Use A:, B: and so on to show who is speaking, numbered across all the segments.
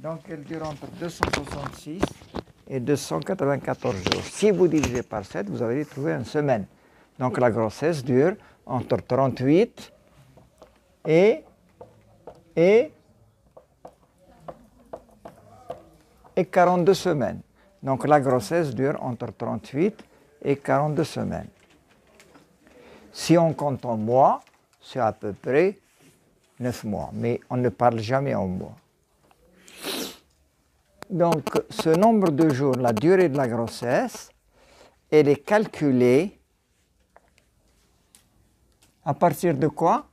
A: Donc, elle dure entre 266 et 294 jours. Si vous divisez par 7, vous allez trouver une semaine. Donc, la grossesse dure entre 38 et 42 semaines. Donc, la grossesse dure entre 38 et 42 semaines. Si on compte en mois, c'est à peu près 9 mois, mais on ne parle jamais en mois. Donc, ce nombre de jours, la durée de la grossesse, elle est calculée à partir de quoi?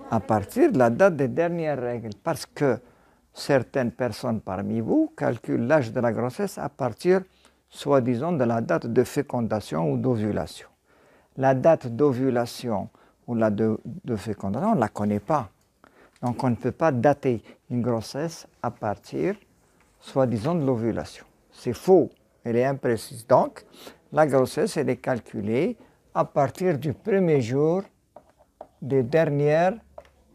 A: À partir de la date des dernières règles, parce que certaines personnes parmi vous calculent l'âge de la grossesse à partir, soi-disant, de la date de fécondation ou d'ovulation. La date d'ovulation ou la de fécondation, on ne la connaît pas. Donc, on ne peut pas dater une grossesse à partir, soi-disant, de l'ovulation. C'est faux, elle est imprécise. Donc, la grossesse, elle est calculée à partir du premier jour des dernières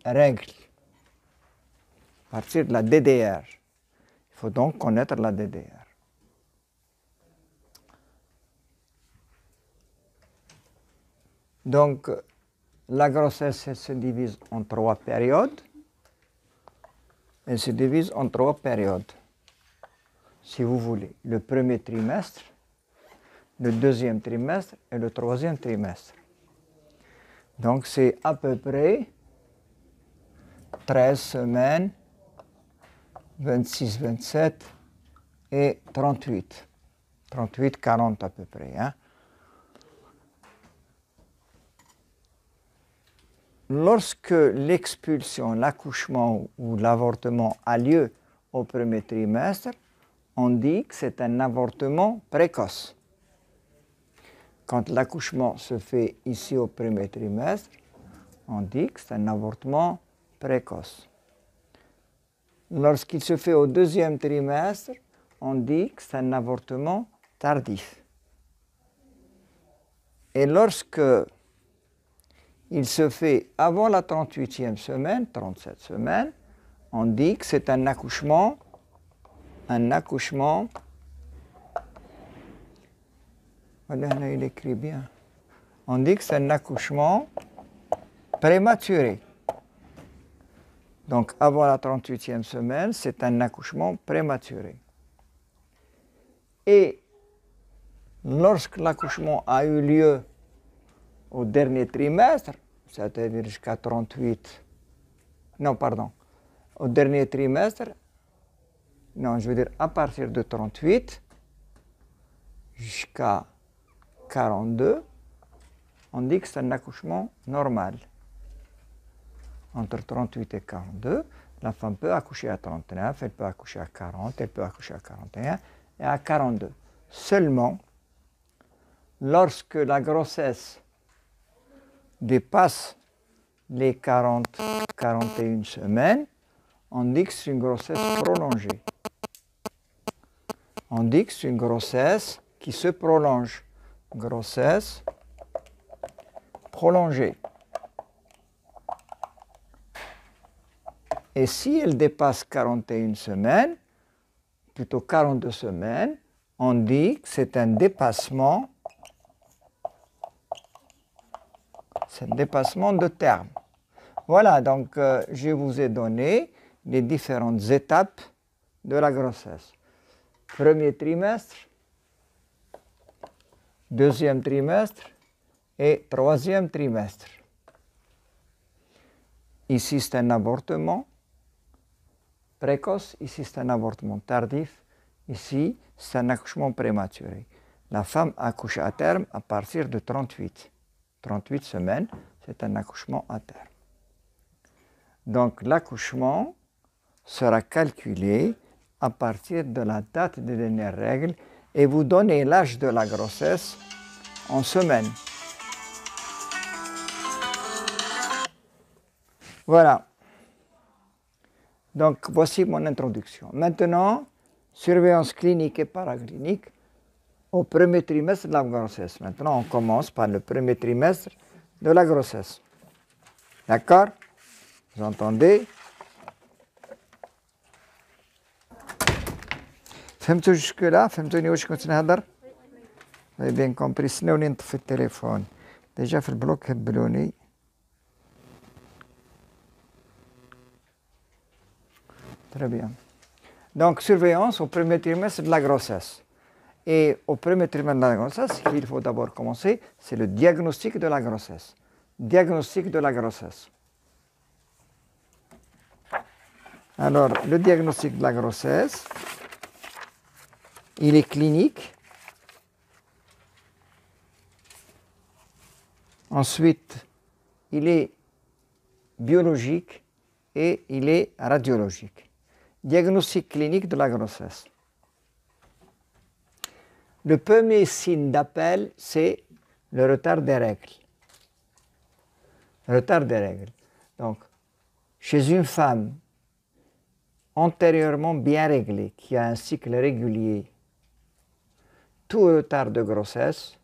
A: règles, à partir de la DDR. Il faut donc connaître la DDR. Donc, la grossesse elle se divise en 3 périodes. Elle se divise en 3 périodes, si vous voulez. Le premier trimestre, le deuxième trimestre et le troisième trimestre. Donc, c'est à peu près 13 semaines, 26, 27 et 38. 38, 40 à peu près. Hein. Lorsque l'expulsion, l'accouchement ou l'avortement a lieu au premier trimestre, on dit que c'est un avortement précoce. Quand l'accouchement se fait ici au premier trimestre, on dit que c'est un avortement précoce. Lorsqu'il se fait au deuxième trimestre, on dit que c'est un avortement tardif. Et lorsque il se fait avant la 38e semaine, 37 semaines, on dit que c'est un accouchement voilà, il écrit bien. On dit que c'est un accouchement prématuré. Donc, avant la 38e semaine, c'est un accouchement prématuré. Et lorsque l'accouchement a eu lieu au dernier trimestre, c'est-à-dire jusqu'à 38, non, pardon, au dernier trimestre, non, je veux dire à partir de 38 jusqu'à 42, on dit que c'est un accouchement normal. Entre 38 et 42, la femme peut accoucher à 39, elle peut accoucher à 40, elle peut accoucher à 41 et à 42. Seulement, lorsque la grossesse dépasse les 40-41 semaines, on dit que c'est une grossesse prolongée. On dit que c'est une grossesse qui se prolonge. Grossesse prolongée. Et si elle dépasse 41 semaines, plutôt 42 semaines, on dit que c'est un dépassement. C'est un dépassement de terme. Voilà, donc je vous ai donné les différentes étapes de la grossesse. Premier trimestre, deuxième trimestre et troisième trimestre. Ici, c'est un avortement précoce, ici, c'est un avortement tardif, ici, c'est un accouchement prématuré. La femme accouche à terme à partir de 38 semaines, c'est un accouchement à terme. Donc, l'accouchement sera calculé à partir de la date des dernières règles et vous donnez l'âge de la grossesse en semaines. Voilà. Donc, voici mon introduction. Maintenant, surveillance clinique et paraclinique au premier trimestre de la grossesse. Maintenant, on commence par le premier trimestre de la grossesse. D'accord? Vous entendez? فهمتوا jusque-là فهمتوني واش كنت نهضر Vous avez bien compris سناوني نطفي التليفون ديجا في البلوك هبلوني Très bien. Donc, surveillance au premier trimestre de la grossesse. Et au premier trimestre de la grossesse, ce qu'il faut d'abord commencer, c'est le diagnostic de la grossesse. Diagnostic de la grossesse. Alors, le diagnostic de la grossesse, il est clinique. Ensuite, il est biologique et il est radiologique. Diagnostic clinique de la grossesse. Le premier signe d'appel, c'est le retard des règles. Retard des règles. Donc, chez une femme antérieurement bien réglée, qui a un cycle régulier, tout retard de grossesse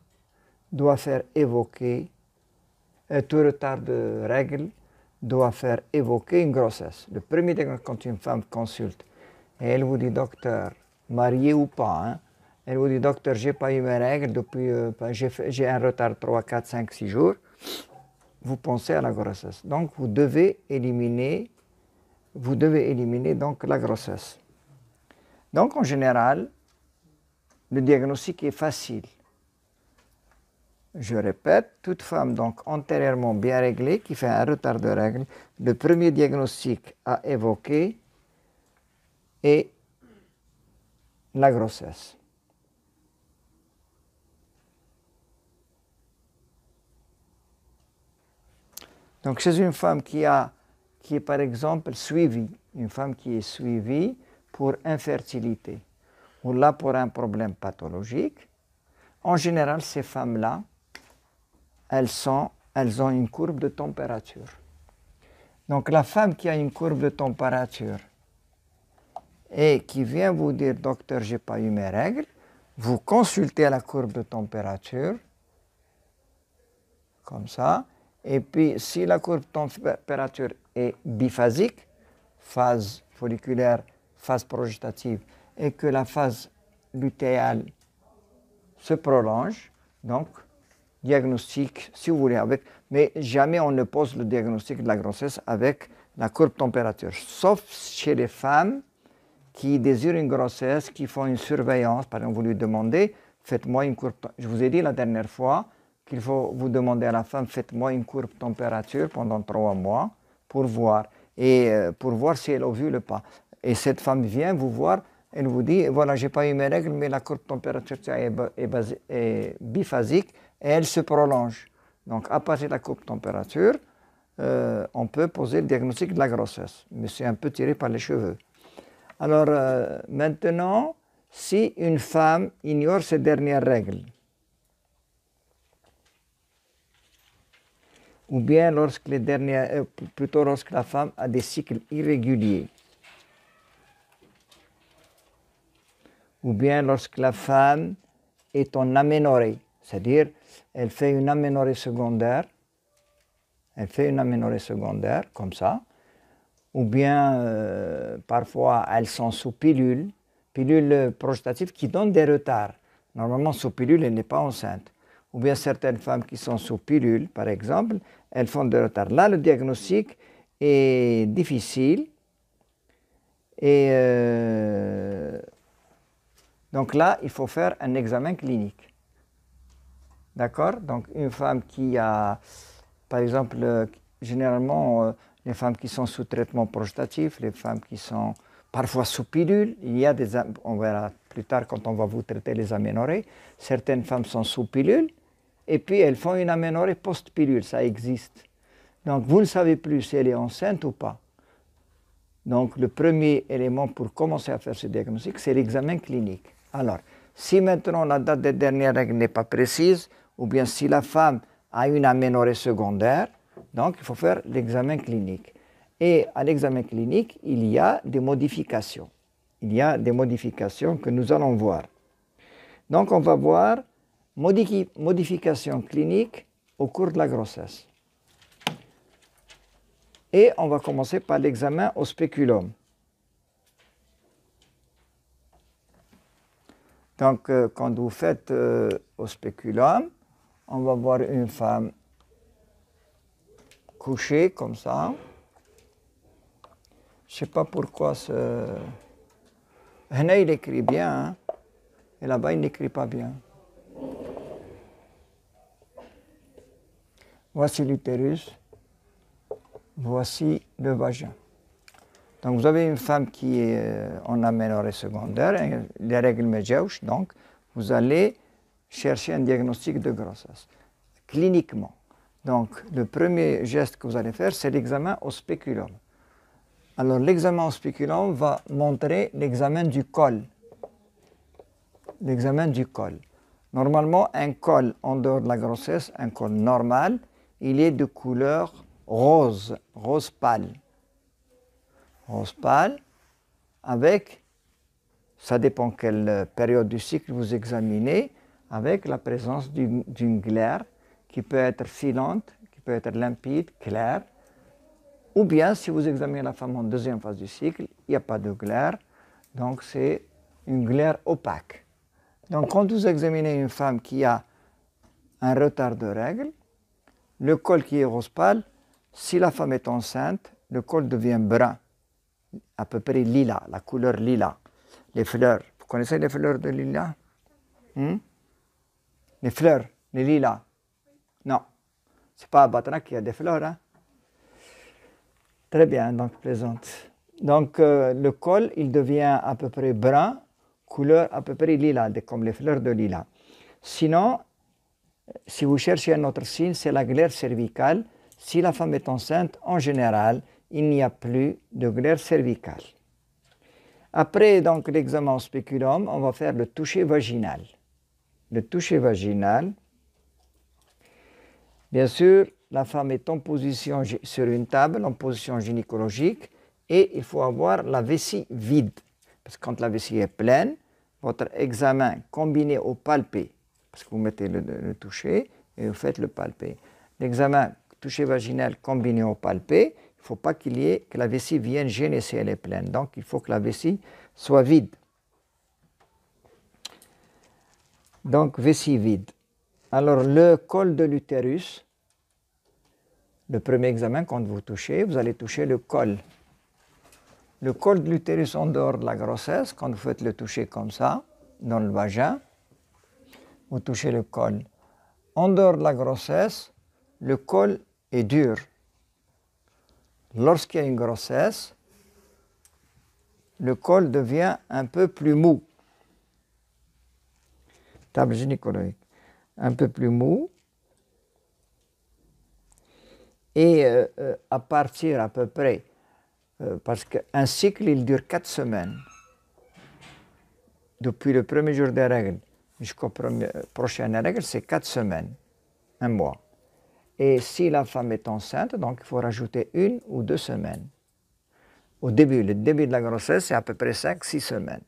A: doit faire évoquer, tout retard de règles doit faire évoquer une grossesse. Le premier diagnostic, quand une femme consulte, et elle vous dit, docteur, marié ou pas, hein, elle vous dit, docteur, j'ai pas eu mes règles depuis, j'ai un retard 3, 4, 5, 6 jours, vous pensez à la grossesse. Donc, vous devez éliminer donc la grossesse. Donc, en général, le diagnostic est facile. Je répète, toute femme donc antérieurement bien réglée qui fait un retard de règles, le premier diagnostic à évoquer est la grossesse. Donc chez une femme qui est par exemple suivie, une femme qui est suivie pour infertilité ou là pour un problème pathologique, en général ces femmes-là, elles ont une courbe de température. Donc la femme qui a une courbe de température et qui vient vous dire, docteur, j'ai pas eu mes règles, vous consultez la courbe de température, comme ça, et puis si la courbe de température est biphasique, phase folliculaire, phase progestative, et que la phase lutéale se prolonge, donc diagnostic, si vous voulez, mais jamais on ne pose le diagnostic de la grossesse avec la courbe de température, sauf chez les femmes qui désirent une grossesse, qui font une surveillance. Par exemple, vous lui demandez, faites-moi une courbe. Je vous ai dit la dernière fois qu'il faut vous demander à la femme, faites-moi une courbe de température pendant 3 mois pour voir, et pour voir si elle ovule ou pas. Et cette femme vient vous voir, elle vous dit, voilà, j'ai pas eu mes règles, mais la courbe de température est biphasique, et elle se prolonge. Donc, à partir de la courbe de température, on peut poser le diagnostic de la grossesse. Mais c'est un peu tiré par les cheveux. Alors, maintenant, si une femme ignore ses dernières règles, ou bien lorsque la femme a des cycles irréguliers, ou bien lorsque la femme est en aménorrhée, c'est-à-dire elle fait une aménorrhée secondaire, comme ça, ou bien parfois elles sont sous pilule progestative qui donne des retards. Normalement, sous pilule, elle n'est pas enceinte. Ou bien certaines femmes qui sont sous pilule, par exemple, elles font des retards. Là, le diagnostic est difficile. Et donc là, il faut faire un examen clinique. D'accord? Donc une femme qui a, par exemple, généralement, les femmes qui sont sous traitement progestatif, les femmes qui sont parfois sous pilule, on verra plus tard quand on va vous traiter les aménorrhées, certaines femmes sont sous pilule et puis elles font une aménorrhée post-pilule, ça existe. Donc vous ne savez plus si elle est enceinte ou pas. Donc le premier élément pour commencer à faire ce diagnostic, c'est l'examen clinique. Alors, si maintenant la date des dernières règles n'est pas précise, ou bien si la femme a une aménorrhée secondaire, donc il faut faire l'examen clinique. Et à l'examen clinique, il y a des modifications. Il y a des modifications que nous allons voir. Donc on va voir modifications cliniques au cours de la grossesse. Et on va commencer par l'examen au spéculum. Donc, quand vous faites au spéculum, on va voir une femme couchée comme ça. Je ne sais pas pourquoi ce... Hena, il écrit bien, hein? Et là-bas, il n'écrit pas bien. Voici l'utérus, voici le vagin. Donc vous avez une femme qui est en aménorrhée secondaire, les règles méjouches, donc vous allez chercher un diagnostic de grossesse, cliniquement. Donc le premier geste que vous allez faire, c'est l'examen au spéculum. Alors l'examen au spéculum va montrer l'examen du col. L'examen du col. Normalement, un col en dehors de la grossesse, un col normal, il est de couleur rose, rose pâle. Rose pâle, avec, ça dépend quelle période du cycle vous examinez, avec la présence d'une glaire qui peut être filante, qui peut être limpide, claire, ou bien si vous examinez la femme en deuxième phase du cycle, il n'y a pas de glaire, donc c'est une glaire opaque. Donc quand vous examinez une femme qui a un retard de règles, le col qui est rose pâle, si la femme est enceinte, le col devient brun, à peu près lilas, la couleur lilas. Les fleurs, vous connaissez les fleurs de lilas? Les fleurs, les lilas? Non, c'est pas à Batra qu'il y a des fleurs. Hein? Très bien, donc plaisante. Donc le col, il devient à peu près brun, couleur à peu près lilas, comme les fleurs de lilas. Sinon, si vous cherchez un autre signe, c'est la glaire cervicale. Si la femme est enceinte, en général, il n'y a plus de glaire cervicale. Après donc l'examen au spéculum, on va faire le toucher vaginal. Le toucher vaginal, bien sûr, la femme est en position sur une table, en position gynécologique, et il faut avoir la vessie vide. Parce que quand la vessie est pleine, votre examen combiné au palpé, parce que vous mettez le toucher et vous faites le palpé. L'examen toucher vaginal combiné au palpé, il ne faut pas que la vessie vienne gêner si elle est pleine. Donc, il faut que la vessie soit vide. Donc, vessie vide. Alors, le col de l'utérus, le premier examen, quand vous touchez, vous allez toucher le col. Le col de l'utérus en dehors de la grossesse, quand vous faites le toucher comme ça, dans le vagin, vous touchez le col. En dehors de la grossesse, le col est dur. Lorsqu'il y a une grossesse, le col devient un peu plus mou. Table gynécologique. Un peu plus mou. Et à partir à peu près, parce qu'un cycle, il dure 4 semaines. Depuis le premier jour des règles jusqu'aux prochaines règles, c'est 4 semaines, un mois. Et si la femme est enceinte, donc il faut rajouter 1 ou 2 semaines. Le début de la grossesse, c'est à peu près 5-6 semaines.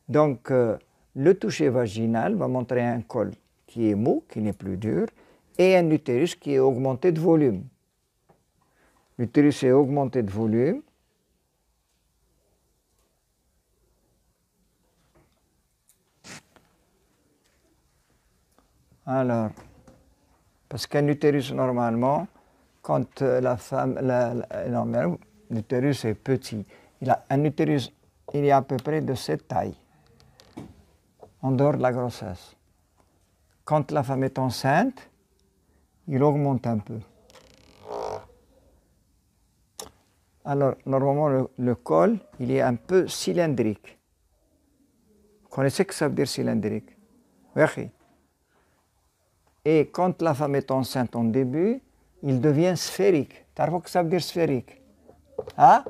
A: Donc, le toucher vaginal va montrer un col qui est mou, qui n'est plus dur, et un utérus qui est augmenté de volume. L'utérus est augmenté de volume. Alors, parce qu'un utérus, normalement, quand la femme, l'utérus est petit. Un utérus, il est à peu près de cette taille, en dehors de la grossesse. Quand la femme est enceinte, il augmente un peu. Alors, normalement, le col, il est un peu cylindrique. Vous connaissez ce que ça veut dire cylindrique? Oui. Et quand la femme est enceinte en début, il devient sphérique. Tu sais ce que ça veut dire sphérique? Hein?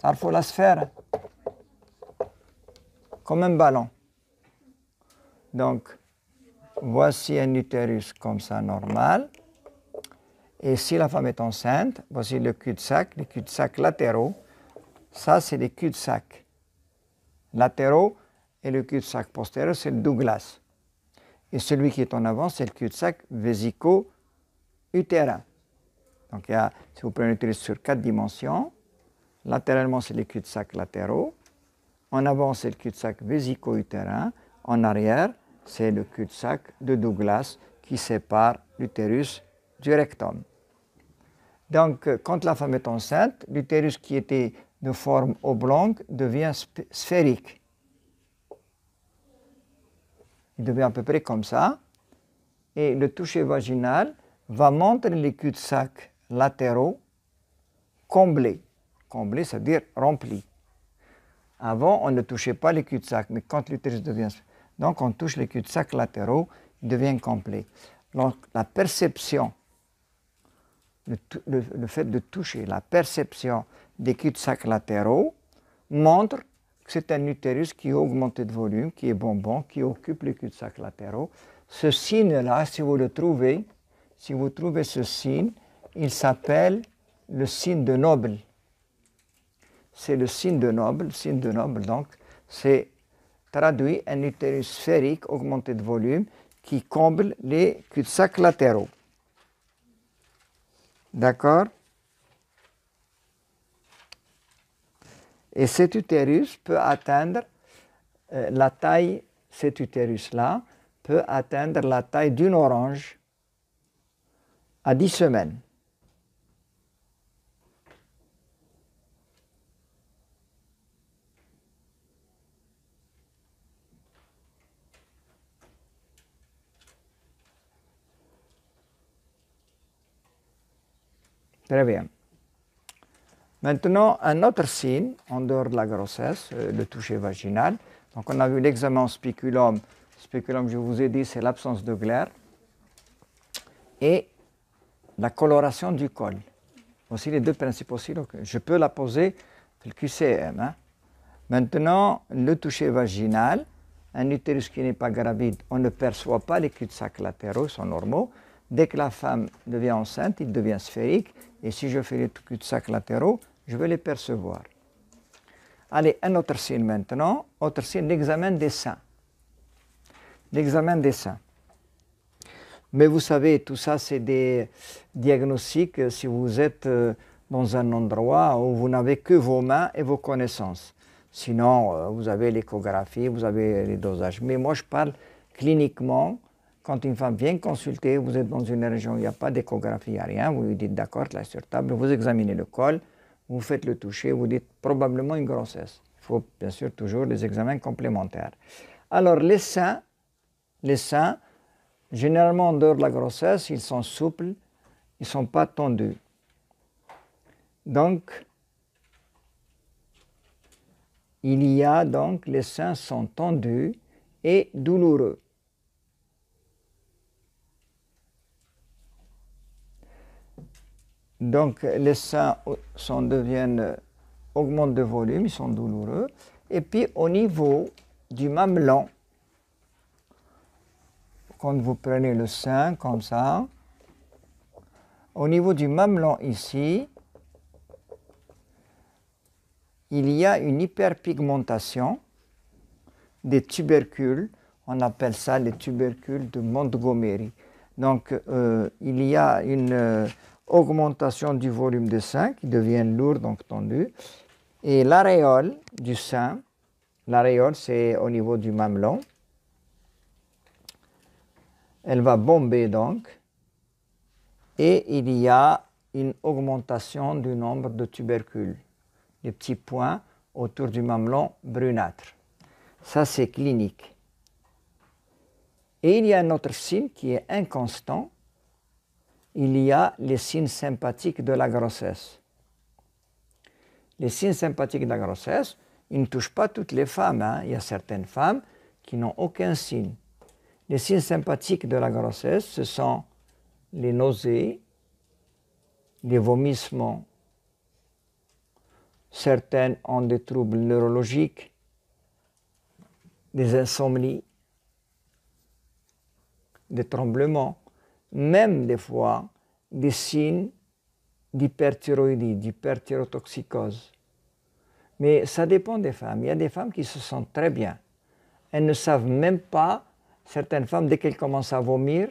A: Tu sais la sphère? Comme un ballon. Donc, voici un utérus comme ça, normal. Et si la femme est enceinte, voici le cul-de-sac, les cul-de-sac latéraux. Ça, c'est les cul-de-sac latéraux. Et le cul-de-sac postérieur, c'est le Douglas. Et celui qui est en avant, c'est le cul-de-sac vésico-utérin. Donc, si vous prenez l'utérus sur 4 dimensions, latéralement, c'est les cul-de-sac latéraux. En avant, c'est le cul-de-sac vésico-utérin. En arrière, c'est le cul-de-sac de Douglas qui sépare l'utérus du rectum. Donc, quand la femme est enceinte, l'utérus qui était de forme oblongue devient sphérique. Il devient à peu près comme ça. Et le toucher vaginal va montrer les cul-de-sac latéraux comblés. Comblés, c'est-à-dire remplis. Avant, on ne touchait pas les cul-de-sac, mais quand l'utérus devient... Donc, on touche les cul-de-sac latéraux, ils deviennent complets. Donc, la perception, le fait de toucher, la perception des cul-de-sac latéraux montre que c'est un utérus qui est augmenté de volume, qui est bonbon, qui occupe les cul-de-sac latéraux. Ce signe-là, si vous le trouvez, si vous trouvez ce signe, il s'appelle le signe de Noble. C'est le signe de Noble. Donc, c'est traduit un utérus sphérique augmenté de volume qui comble les cul-de-sac latéraux. D'accord? Et cet utérus peut atteindre la taille, cet utérus-là peut atteindre la taille d'une orange à 10 semaines. Très bien. Maintenant, un autre signe, en dehors de la grossesse, le toucher vaginal. Donc, on a vu l'examen spéculum. Spéculum, je vous ai dit, c'est l'absence de glaire. Et la coloration du col. Aussi les deux principaux signes. Je peux la poser, le QCM. Hein. Maintenant, le toucher vaginal. Un utérus qui n'est pas gravide, on ne perçoit pas les cul-de-sac latéraux, ils sont normaux. Dès que la femme devient enceinte, il devient sphérique. Et si je fais les cul-de-sac latéraux, je vais les percevoir. Allez, un autre signe maintenant. Autre signe, l'examen des seins. L'examen des seins. Mais vous savez, tout ça, c'est des diagnostics si vous êtes dans un endroit où vous n'avez que vos mains et vos connaissances. Sinon, vous avez l'échographie, vous avez les dosages. Mais moi, je parle cliniquement. Quand une femme vient consulter, vous êtes dans une région où il n'y a pas d'échographie, il n'y a rien, vous lui dites d'accord, là sur table, vous examinez le col, vous faites le toucher, vous dites probablement une grossesse. Il faut bien sûr toujours les examens complémentaires. Alors les seins, généralement en dehors de la grossesse, ils sont souples, ils ne sont pas tendus. Donc, les seins sont tendus et douloureux. Donc, les seins augmentent de volume, ils sont douloureux. Et puis, au niveau du mamelon, quand vous prenez le sein comme ça, au niveau du mamelon ici, il y a une hyperpigmentation des tubercules. On appelle ça les tubercules de Montgomery. Donc, il y a une augmentation du volume des seins qui deviennent lourds, donc tendus. Et l'aréole du sein, l'aréole c'est au niveau du mamelon, elle va bomber donc, et il y a une augmentation du nombre de tubercules, des petits points autour du mamelon brunâtre. Ça c'est clinique. Et il y a un autre signe qui est inconstant. Il y a les signes sympathiques de la grossesse. Les signes sympathiques de la grossesse, ils ne touchent pas toutes les femmes. Hein. Il y a certaines femmes qui n'ont aucun signe. Les signes sympathiques de la grossesse, ce sont les nausées, les vomissements. Certaines ont des troubles neurologiques, des insomnies, des tremblements. Même des fois des signes d'hyperthyroïdie, d'hyperthyrotoxicose. Mais ça dépend des femmes. Il y a des femmes qui se sentent très bien. Elles ne savent même pas, certaines femmes, dès qu'elles commencent à vomir,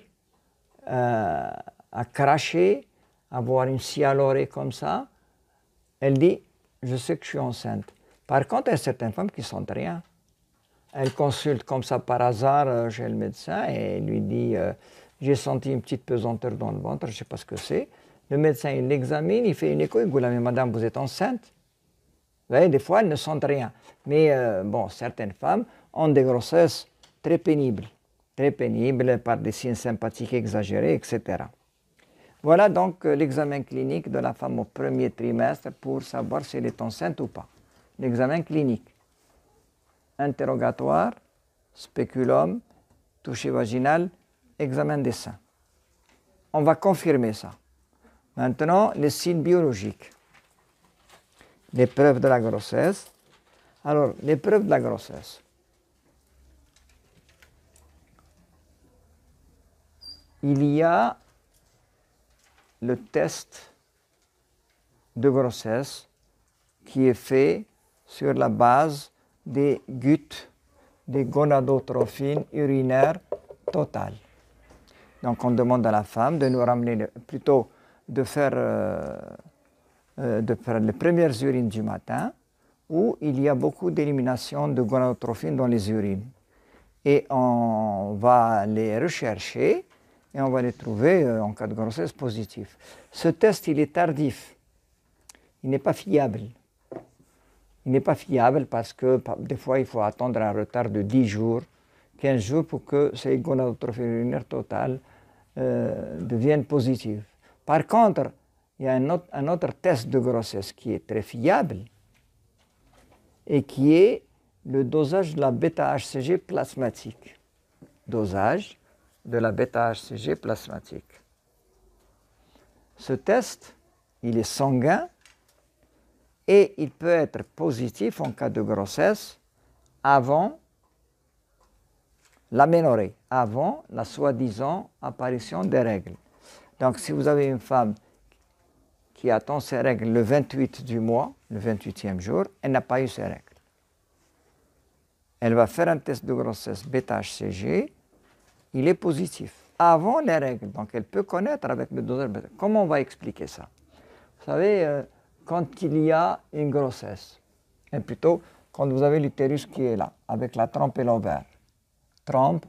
A: à cracher, à avoir une scie à l'oreille comme ça, elles disent « je sais que je suis enceinte ». Par contre, il y a certaines femmes qui ne sentent rien. Elles consultent comme ça par hasard chez le médecin et il lui dit j'ai senti une petite pesanteur dans le ventre, je ne sais pas ce que c'est. Le médecin, il l'examine, il fait une écho, il dit mais madame, vous êtes enceinte? Vous voyez, des fois, elles ne sentent rien. Mais bon, certaines femmes ont des grossesses très pénibles par des signes sympathiques exagérés, etc. Voilà donc l'examen clinique de la femme au premier trimestre pour savoir si elle est enceinte ou pas. L'examen clinique. Interrogatoire, spéculum, toucher vaginal, examen des seins. On va confirmer ça. Maintenant, les signes biologiques. L'épreuve de la grossesse. Alors, l'épreuve de la grossesse. Il y a le test de grossesse qui est fait sur la base des GUT, des gonadotrophines urinaires totales. Donc on demande à la femme de nous ramener, de faire les premières urines du matin où il y a beaucoup d'élimination de gonadotrophines dans les urines. Et on va les rechercher et on va les trouver en cas de grossesse positive. Ce test, il est tardif. Il n'est pas fiable. Il n'est pas fiable parce que des fois, il faut attendre un retard de 10 jours, 15 jours pour que ces gonadotrophines urinaires totales deviennent positives. Par contre, il y a un autre test de grossesse qui est très fiable et qui est le dosage de la bêta-HCG plasmatique. Dosage de la bêta-HCG plasmatique. Ce test, il est sanguin et il peut être positif en cas de grossesse avant l'aménorrhée, avant la soi-disant apparition des règles. Donc si vous avez une femme qui attend ses règles le 28 du mois, le 28e jour, elle n'a pas eu ses règles. Elle va faire un test de grossesse bêta-HCG, il est positif avant les règles, donc elle peut connaître avec le dosage bêta. Comment on va expliquer ça? Vous savez, quand il y a une grossesse, et plutôt quand vous avez l'utérus qui est là, avec la trompe et l'ovaire. Trompe,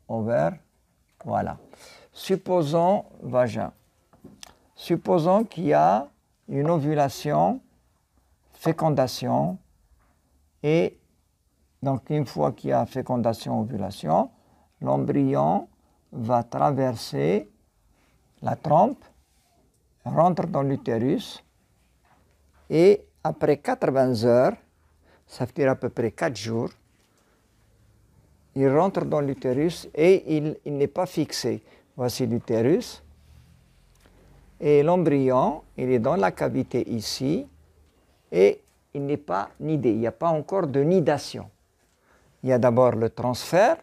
A: ovaire, voilà. Supposons vagin. Supposons qu'il y a une ovulation, fécondation, et donc une fois qu'il y a fécondation, ovulation, l'embryon va traverser la trompe, rentre dans l'utérus, et après 80 heures, ça veut dire à peu près 4 jours, il rentre dans l'utérus et il n'est pas fixé. Voici l'utérus. Et l'embryon, il est dans la cavité ici et il n'est pas nidé. Il n'y a pas encore de nidation. Il y a d'abord le transfert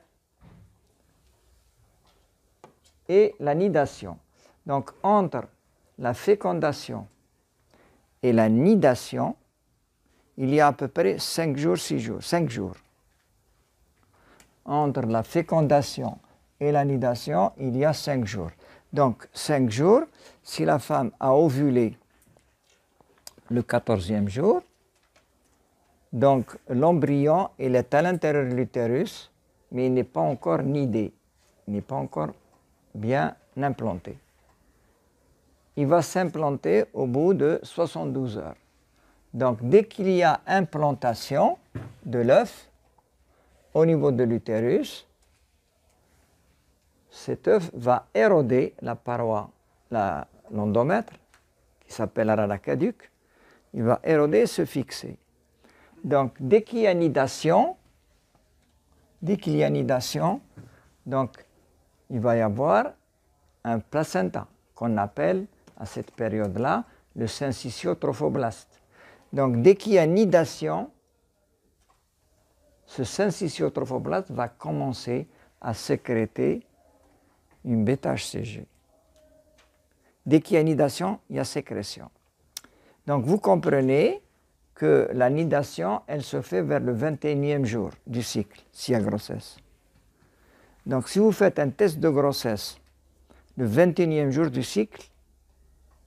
A: et la nidation. Donc entre la fécondation et la nidation, il y a à peu près 5 jours, 6 jours, 5 jours. Entre la fécondation et la nidation, il y a 5 jours. Donc 5 jours, si la femme a ovulé le 14e jour, donc l'embryon, il est à l'intérieur de l'utérus, mais il n'est pas encore nidé, il n'est pas encore bien implanté. Il va s'implanter au bout de 72 heures. Donc dès qu'il y a implantation de l'œuf au niveau de l'utérus, cet œuf va éroder la paroi, l'endomètre, qui s'appelle l'arachidus, il va éroder et se fixer. Donc dès qu'il y a nidation, donc il va y avoir un placenta qu'on appelle à cette période-là le syncytiotrophoblaste. Donc dès qu'il y a nidation, ce syncytiotrophoblaste va commencer à sécréter une bêta-HCG. Dès qu'il y a nidation, il y a sécrétion. Donc vous comprenez que la nidation, elle se fait vers le 21e jour du cycle, s'il y a grossesse. Donc si vous faites un test de grossesse le 21e jour du cycle,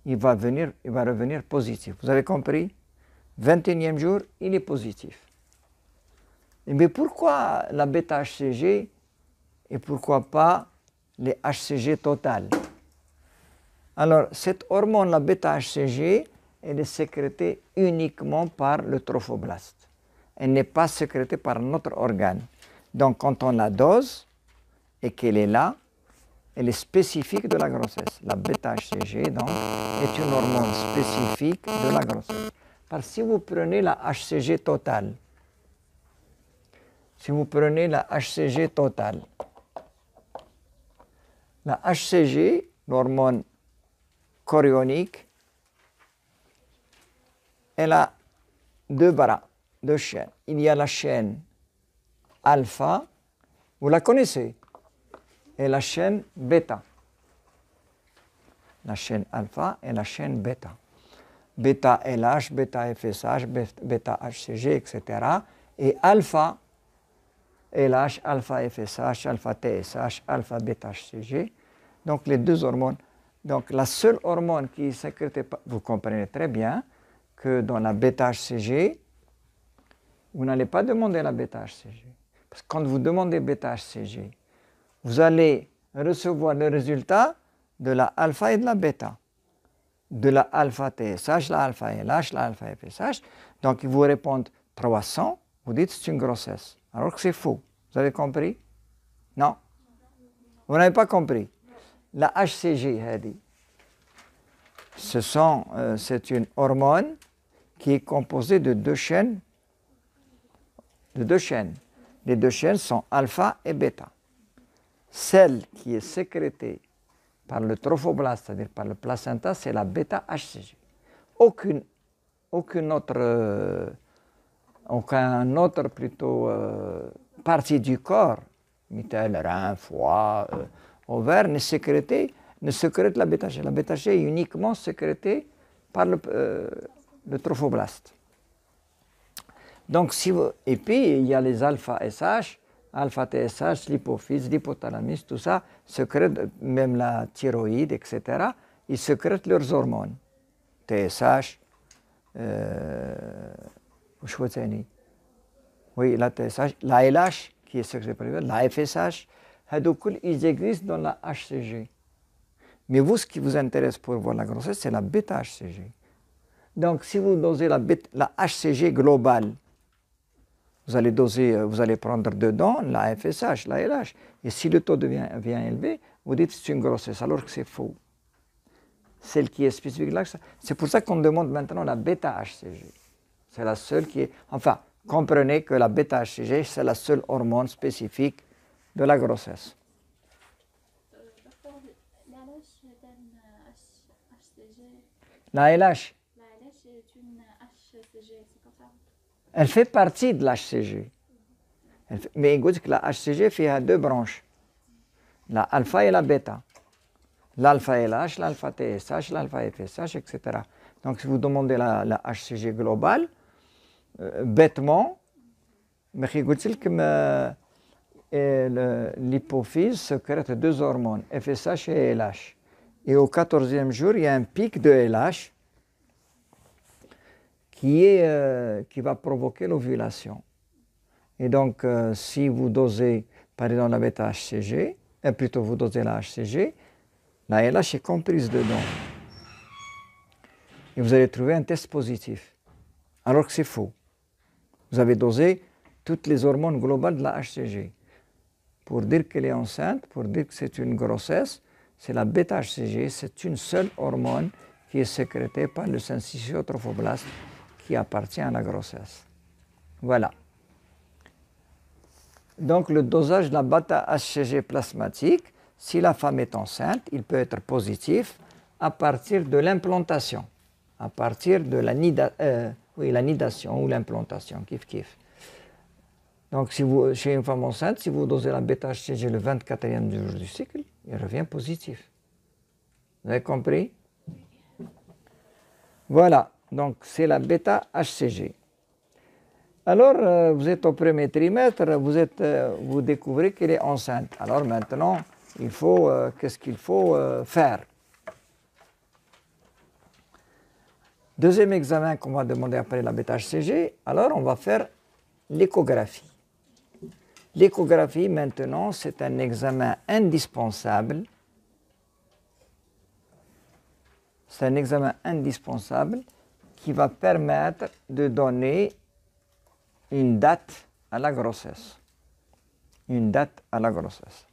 A: il va revenir positif. Vous avez compris? 21e jour, il est positif. Mais pourquoi la bêta-HCG et pourquoi pas les HCG totales? Alors, cette hormone, la bêta-HCG, elle est sécrétée uniquement par le trophoblaste. Elle n'est pas sécrétée par notre organe. Donc, quand on la dose et qu'elle est là, elle est spécifique de la grossesse. La bêta-HCG, donc, est une hormone spécifique de la grossesse. Parce que si vous prenez la HCG totale, la HCG, l'hormone chorionique, elle a deux bras, deux chaînes. Il y a la chaîne alpha, vous la connaissez, et la chaîne bêta. La chaîne alpha et la chaîne bêta. Bêta LH, bêta FSH, bêta HCG, etc. Et alpha LH, alpha FSH, alpha TSH, alpha bêta HCG. Donc les deux hormones. Donc la seule hormone qui est sécrétée, vous comprenez très bien que dans la bêta HCG, vous n'allez pas demander la bêta HCG. Parce que quand vous demandez bêta HCG, vous allez recevoir le résultat de la alpha et de la bêta. De la alpha TSH, la alpha LH, la alpha FSH. Donc ils vous répondent 300, vous dites c'est une grossesse. Alors que c'est faux. Vous avez compris? Non? Vous n'avez pas compris? La HCG, c'est une hormone qui est composée de deux chaînes. Les deux chaînes sont alpha et bêta. Celle qui est sécrétée par le trophoblaste, c'est-à-dire par le placenta, c'est la bêta-HCG. Aucun autre partie du corps, mitelle, rein, foie, ovaire, ne sécrète la bêta-HCG. La bêta-HCG est uniquement sécrétée par le trophoblaste. Donc, et puis, il y a les alpha-SH, alpha-TSH, l'hypophyse, l'hypothalamus, tout ça, sécrète, même la thyroïde, etc., ils sécrètent leurs hormones. TSH, oui, la TSH, la LH, qui est sécrétée par la FSH, ils existent dans la HCG. Mais vous, ce qui vous intéresse pour voir la grossesse, c'est la bêta-HCG. Donc, si vous dosez la HCG globale, vous allez prendre dedans la FSH, la LH. Et si le taux devient élevé, vous dites que c'est une grossesse, alors que c'est faux. Celle qui est spécifique là, c'est pour ça qu'on demande maintenant la bêta-HCG. C'est la seule qui est... Enfin, comprenez que la bêta-HCG, c'est la seule hormone spécifique de la grossesse.
B: Docteur, la LH donne HCG.
A: La LH?
B: La LH est une HCG, c'est comme ça.
A: Elle fait partie de l'HCG. Mais il dit que la HCG fait deux branches. La alpha et la bêta. L'alpha LH, l'alpha TSH, l'alpha FSH, etc. Donc si vous demandez la HCG globale, bêtement, l'hypophyse sécrète deux hormones, FSH et LH. Et au 14e jour, il y a un pic de LH qui va provoquer l'ovulation. Et donc, si vous dosez, par exemple, la bêta-HCG, plutôt vous dosez la HCG, la LH est comprise dedans. Et vous allez trouver un test positif. Alors que c'est faux. Vous avez dosé toutes les hormones globales de la HCG. Pour dire qu'elle est enceinte, pour dire que c'est une grossesse, c'est la bêta-HCG, c'est une seule hormone qui est sécrétée par le syncytiotrophoblaste qui appartient à la grossesse. Voilà. Donc le dosage de la bêta-HCG plasmatique, si la femme est enceinte, il peut être positif à partir de l'implantation, à partir de la nidation ou l'implantation, kiff. Donc chez une femme enceinte, si vous dosez la bêta-HCG le 24e jour du cycle, il revient positif. Vous avez compris? Voilà, donc c'est la bêta-HCG. Alors, vous êtes au premier trimestre, vous découvrez qu'elle est enceinte. Alors maintenant, qu'est-ce qu'il faut faire? Deuxième examen qu'on va demander après la bêta-HCG, alors on va faire l'échographie. L'échographie, maintenant, c'est un examen indispensable. C'est un examen indispensable qui va permettre de donner une date à la grossesse. Une date à la grossesse.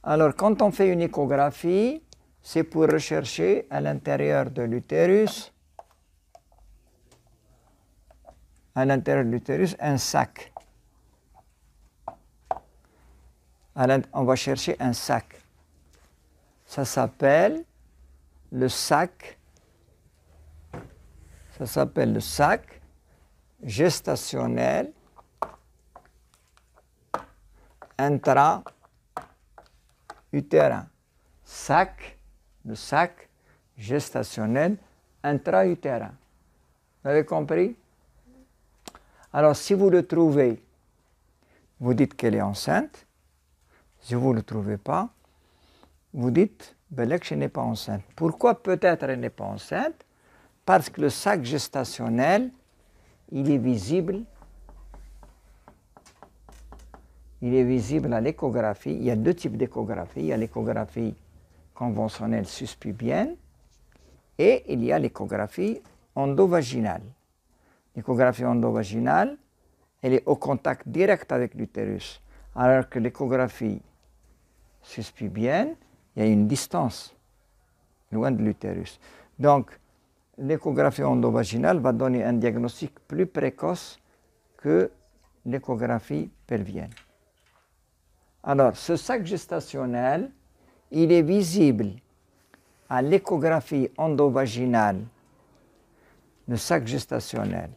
A: Alors, quand on fait une échographie, c'est pour rechercher à l'intérieur de l'utérus, un sac. On va chercher un sac. Ça s'appelle le sac gestationnel intra-utérin. Le sac gestationnel intra-utérin. Vous avez compris? Alors, si vous le trouvez, vous dites qu'elle est enceinte. Si vous ne le trouvez pas, vous dites Belek, elle n'est pas enceinte. Pourquoi peut-être elle n'est pas enceinte? Parce que le sac gestationnel, il est visible à l'échographie. Il y a deux types d'échographie. Il y a l'échographie conventionnelle suspubienne et il y a l'échographie endovaginale. L'échographie endovaginale, elle est au contact direct avec l'utérus, alors que l'échographie suspubienne, il y a une distance loin de l'utérus. Donc, l'échographie endovaginale va donner un diagnostic plus précoce que l'échographie pelvienne. Alors, ce sac gestationnel, il est visible à l'échographie endovaginale. Le sac gestationnel,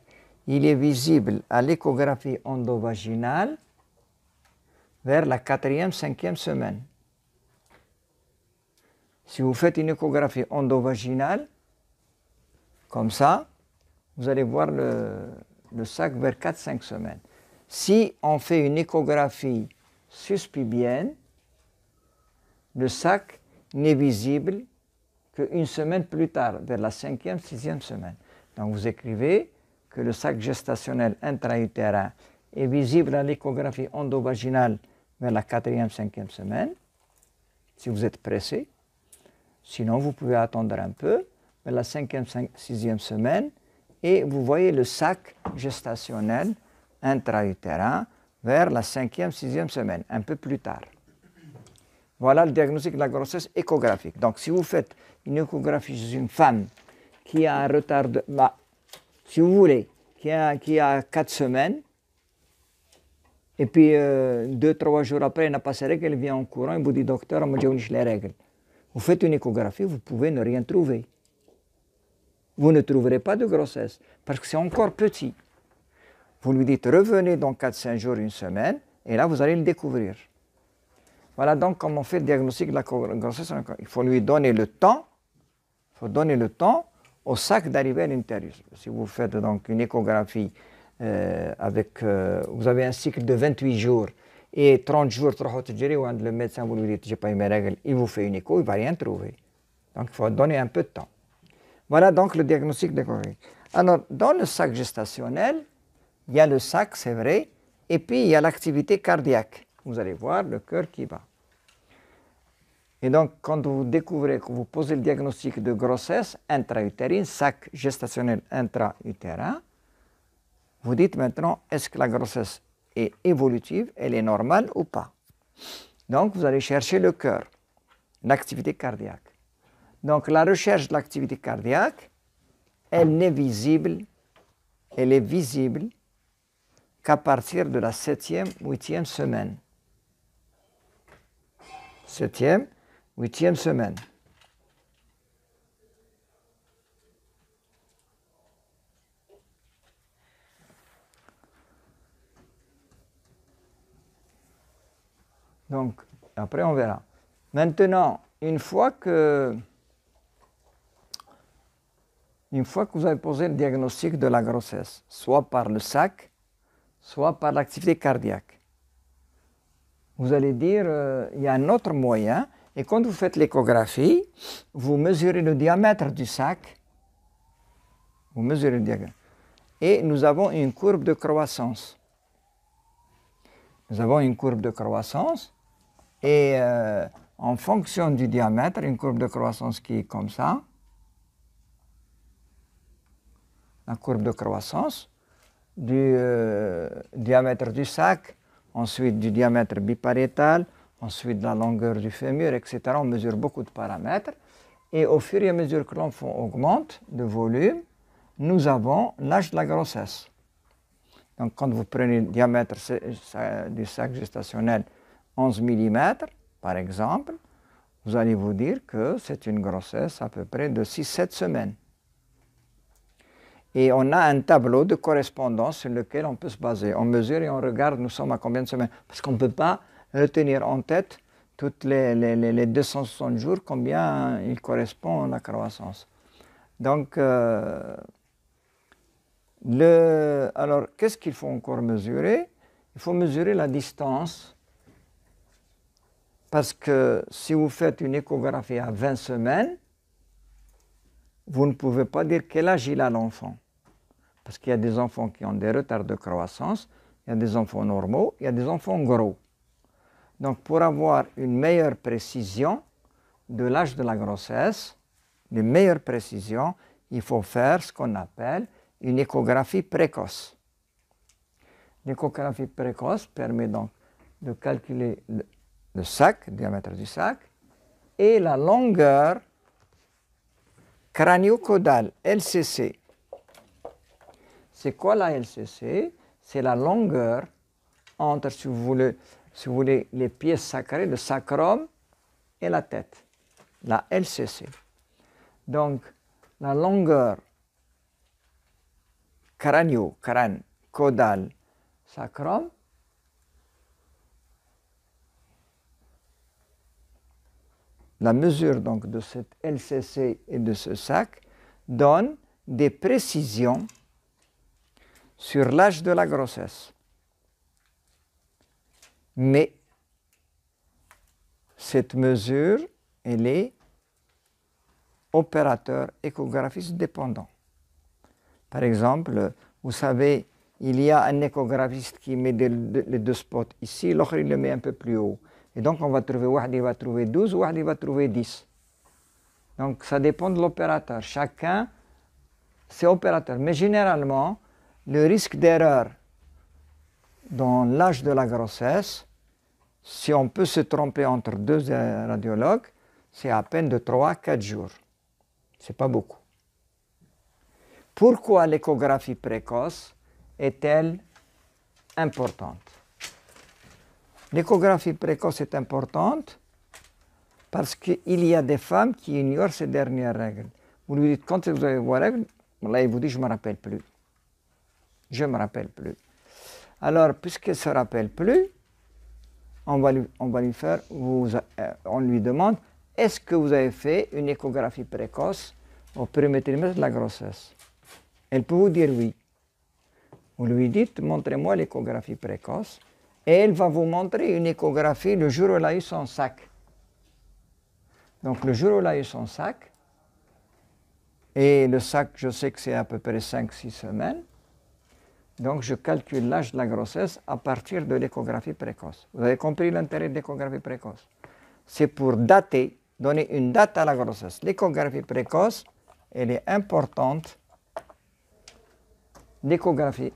A: il est visible à l'échographie endovaginale vers la 4e, 5e semaine. Si vous faites une échographie endovaginale, comme ça, vous allez voir le sac vers 4-5 semaines. Si on fait une échographie suspubienne, le sac n'est visible qu'une semaine plus tard, vers la 5e, 6e semaine. Donc vous écrivez que le sac gestationnel intra-utérin est visible à l'échographie endovaginale vers la 4e, 5e semaine, si vous êtes pressé. Sinon, vous pouvez attendre un peu, vers la 5e, 6e semaine, et vous voyez le sac gestationnel intra-utérin vers la 5e, 6e semaine, un peu plus tard. Voilà le diagnostic de la grossesse échographique. Donc, si vous faites une échographie chez une femme qui a un retard de, si vous voulez, qui a 4 semaines, et puis 2-3 jours après, elle n'a pas ses règles, elle vient en courant, et vous dit, docteur, on m'a dit les règles. Vous faites une échographie, vous pouvez ne rien trouver. Vous ne trouverez pas de grossesse, parce que c'est encore petit. Vous lui dites, revenez dans 4-5 jours, une semaine, et là, vous allez le découvrir. Voilà donc comment on fait le diagnostic de la grossesse. Il faut lui donner le temps, au sac d'arriver à l'utérus. Si vous faites donc une échographie vous avez un cycle de 28 jours et 30 jours, le médecin vous lui dites, j'ai pas eu mes règles, il vous fait une écho, il ne va rien trouver. Donc il faut donner un peu de temps. Voilà donc le diagnostic d'échographie. Alors, dans le sac gestationnel, il y a le sac, c'est vrai, et puis il y a l'activité cardiaque. Vous allez voir le cœur qui bat. Et donc, quand vous découvrez que vous posez le diagnostic de grossesse intra-utérine, sac gestationnel intra-utérin, vous dites maintenant, est-ce que la grossesse est évolutive, elle est normale ou pas? Donc, vous allez chercher le cœur, l'activité cardiaque. Donc, la recherche de l'activité cardiaque, elle est visible qu'à partir de la 7e, 8e semaine. 7e, 8e semaine. Donc, après on verra. Maintenant, une fois que vous avez posé le diagnostic de la grossesse, soit par le sac, soit par l'activité cardiaque, vous allez dire, il y a un autre moyen, et quand vous faites l'échographie, vous mesurez le diamètre du sac Vous mesurez le diagnostic. Et nous avons une courbe de croissance. Nous avons une courbe de croissance et en fonction du diamètre, une courbe de croissance qui est comme ça. La courbe de croissance du diamètre du sac, ensuite du diamètre bipariétal, ensuite de la longueur du fémur, etc. On mesure beaucoup de paramètres. Et au fur et à mesure que l'enfant augmente de volume, nous avons l'âge de la grossesse. Donc quand vous prenez le diamètre du sac gestationnel 11 mm, par exemple, vous allez vous dire que c'est une grossesse à peu près de 6-7 semaines. Et on a un tableau de correspondance sur lequel on peut se baser. On mesure et on regarde, nous sommes à combien de semaines. Parce qu'on ne peut pas retenir en tête toutes les 260 jours combien il correspond à la croissance. Donc, alors, qu'est-ce qu'il faut encore mesurer? Il faut mesurer la distance. Parce que si vous faites une échographie à 20 semaines, vous ne pouvez pas dire quel âge il a l'enfant. Parce qu'il y a des enfants qui ont des retards de croissance, il y a des enfants normaux, il y a des enfants gros. Donc pour avoir une meilleure précision de l'âge de la grossesse, une meilleure précision, il faut faire ce qu'on appelle une échographie précoce. L'échographie précoce permet donc de calculer le sac, le diamètre du sac, et la longueur crânio-caudale, LCC. C'est quoi la LCC? C'est la longueur entre, si vous voulez, les pièces sacrées, le sacrum et la tête, la LCC. Donc, la longueur crâne, caudale, sacrum, la mesure donc de cette LCC et de ce sac donne des précisions sur l'âge de la grossesse. Mais cette mesure, elle est opérateur échographiste dépendant. Par exemple, vous savez, il y a un échographiste qui met les deux spots ici, l'autre il le met un peu plus haut. Et donc on va trouver, Wahdi va trouver 12, Wahdi va trouver 10. Donc ça dépend de l'opérateur. Chacun, c'est opérateur. Mais généralement, le risque d'erreur dans l'âge de la grossesse, si on peut se tromper entre deux radiologues, c'est à peine de 3 à 4 jours. Ce n'est pas beaucoup. Pourquoi l'échographie précoce est-elle importante? L'échographie précoce est importante parce qu'il y a des femmes qui ignorent ces dernières règles. Vous lui dites, quand vous avez vos règles, là il vous dit, je ne me rappelle plus. Je ne me rappelle plus. Alors, puisqu'elle ne se rappelle plus, on lui demande, est-ce que vous avez fait une échographie précoce au premier trimestre de la grossesse? Elle peut vous dire oui. Vous lui dites, montrez-moi l'échographie précoce. Et elle va vous montrer une échographie le jour où elle a eu son sac. Donc le jour où elle a eu son sac, et le sac, je sais que c'est à peu près 5-6 semaines, donc je calcule l'âge de la grossesse à partir de l'échographie précoce. Vous avez compris l'intérêt de l'échographie précoce? C'est pour dater, donner une date à la grossesse. L'échographie précoce, elle est importante. L'échographie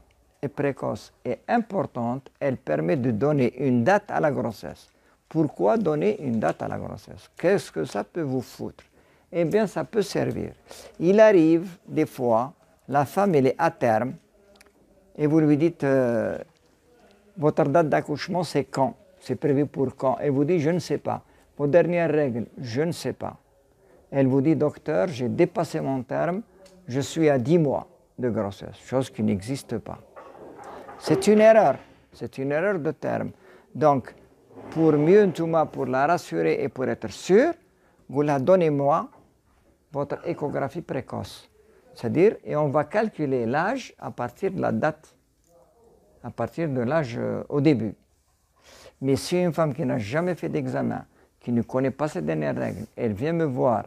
A: précoce est importante, elle permet de donner une date à la grossesse. Pourquoi donner une date à la grossesse? Qu'est-ce que ça peut vous foutre? Eh bien, ça peut servir. Il arrive des fois, la femme elle est à terme, et vous lui dites, votre date d'accouchement c'est quand? C'est prévu pour quand? Elle vous dit, je ne sais pas. Vos dernières règles, je ne sais pas. Elle vous dit, docteur, j'ai dépassé mon terme, je suis à 10 mois de grossesse, chose qui n'existe pas. C'est une erreur de terme. Donc, pour mieux, pour la rassurer et pour être sûr, vous la donnez-moi, votre échographie précoce. C'est-à-dire, et on va calculer l'âge à partir de la date, à partir de l'âge au début. Mais si une femme qui n'a jamais fait d'examen, qui ne connaît pas ses dernières règles, elle vient me voir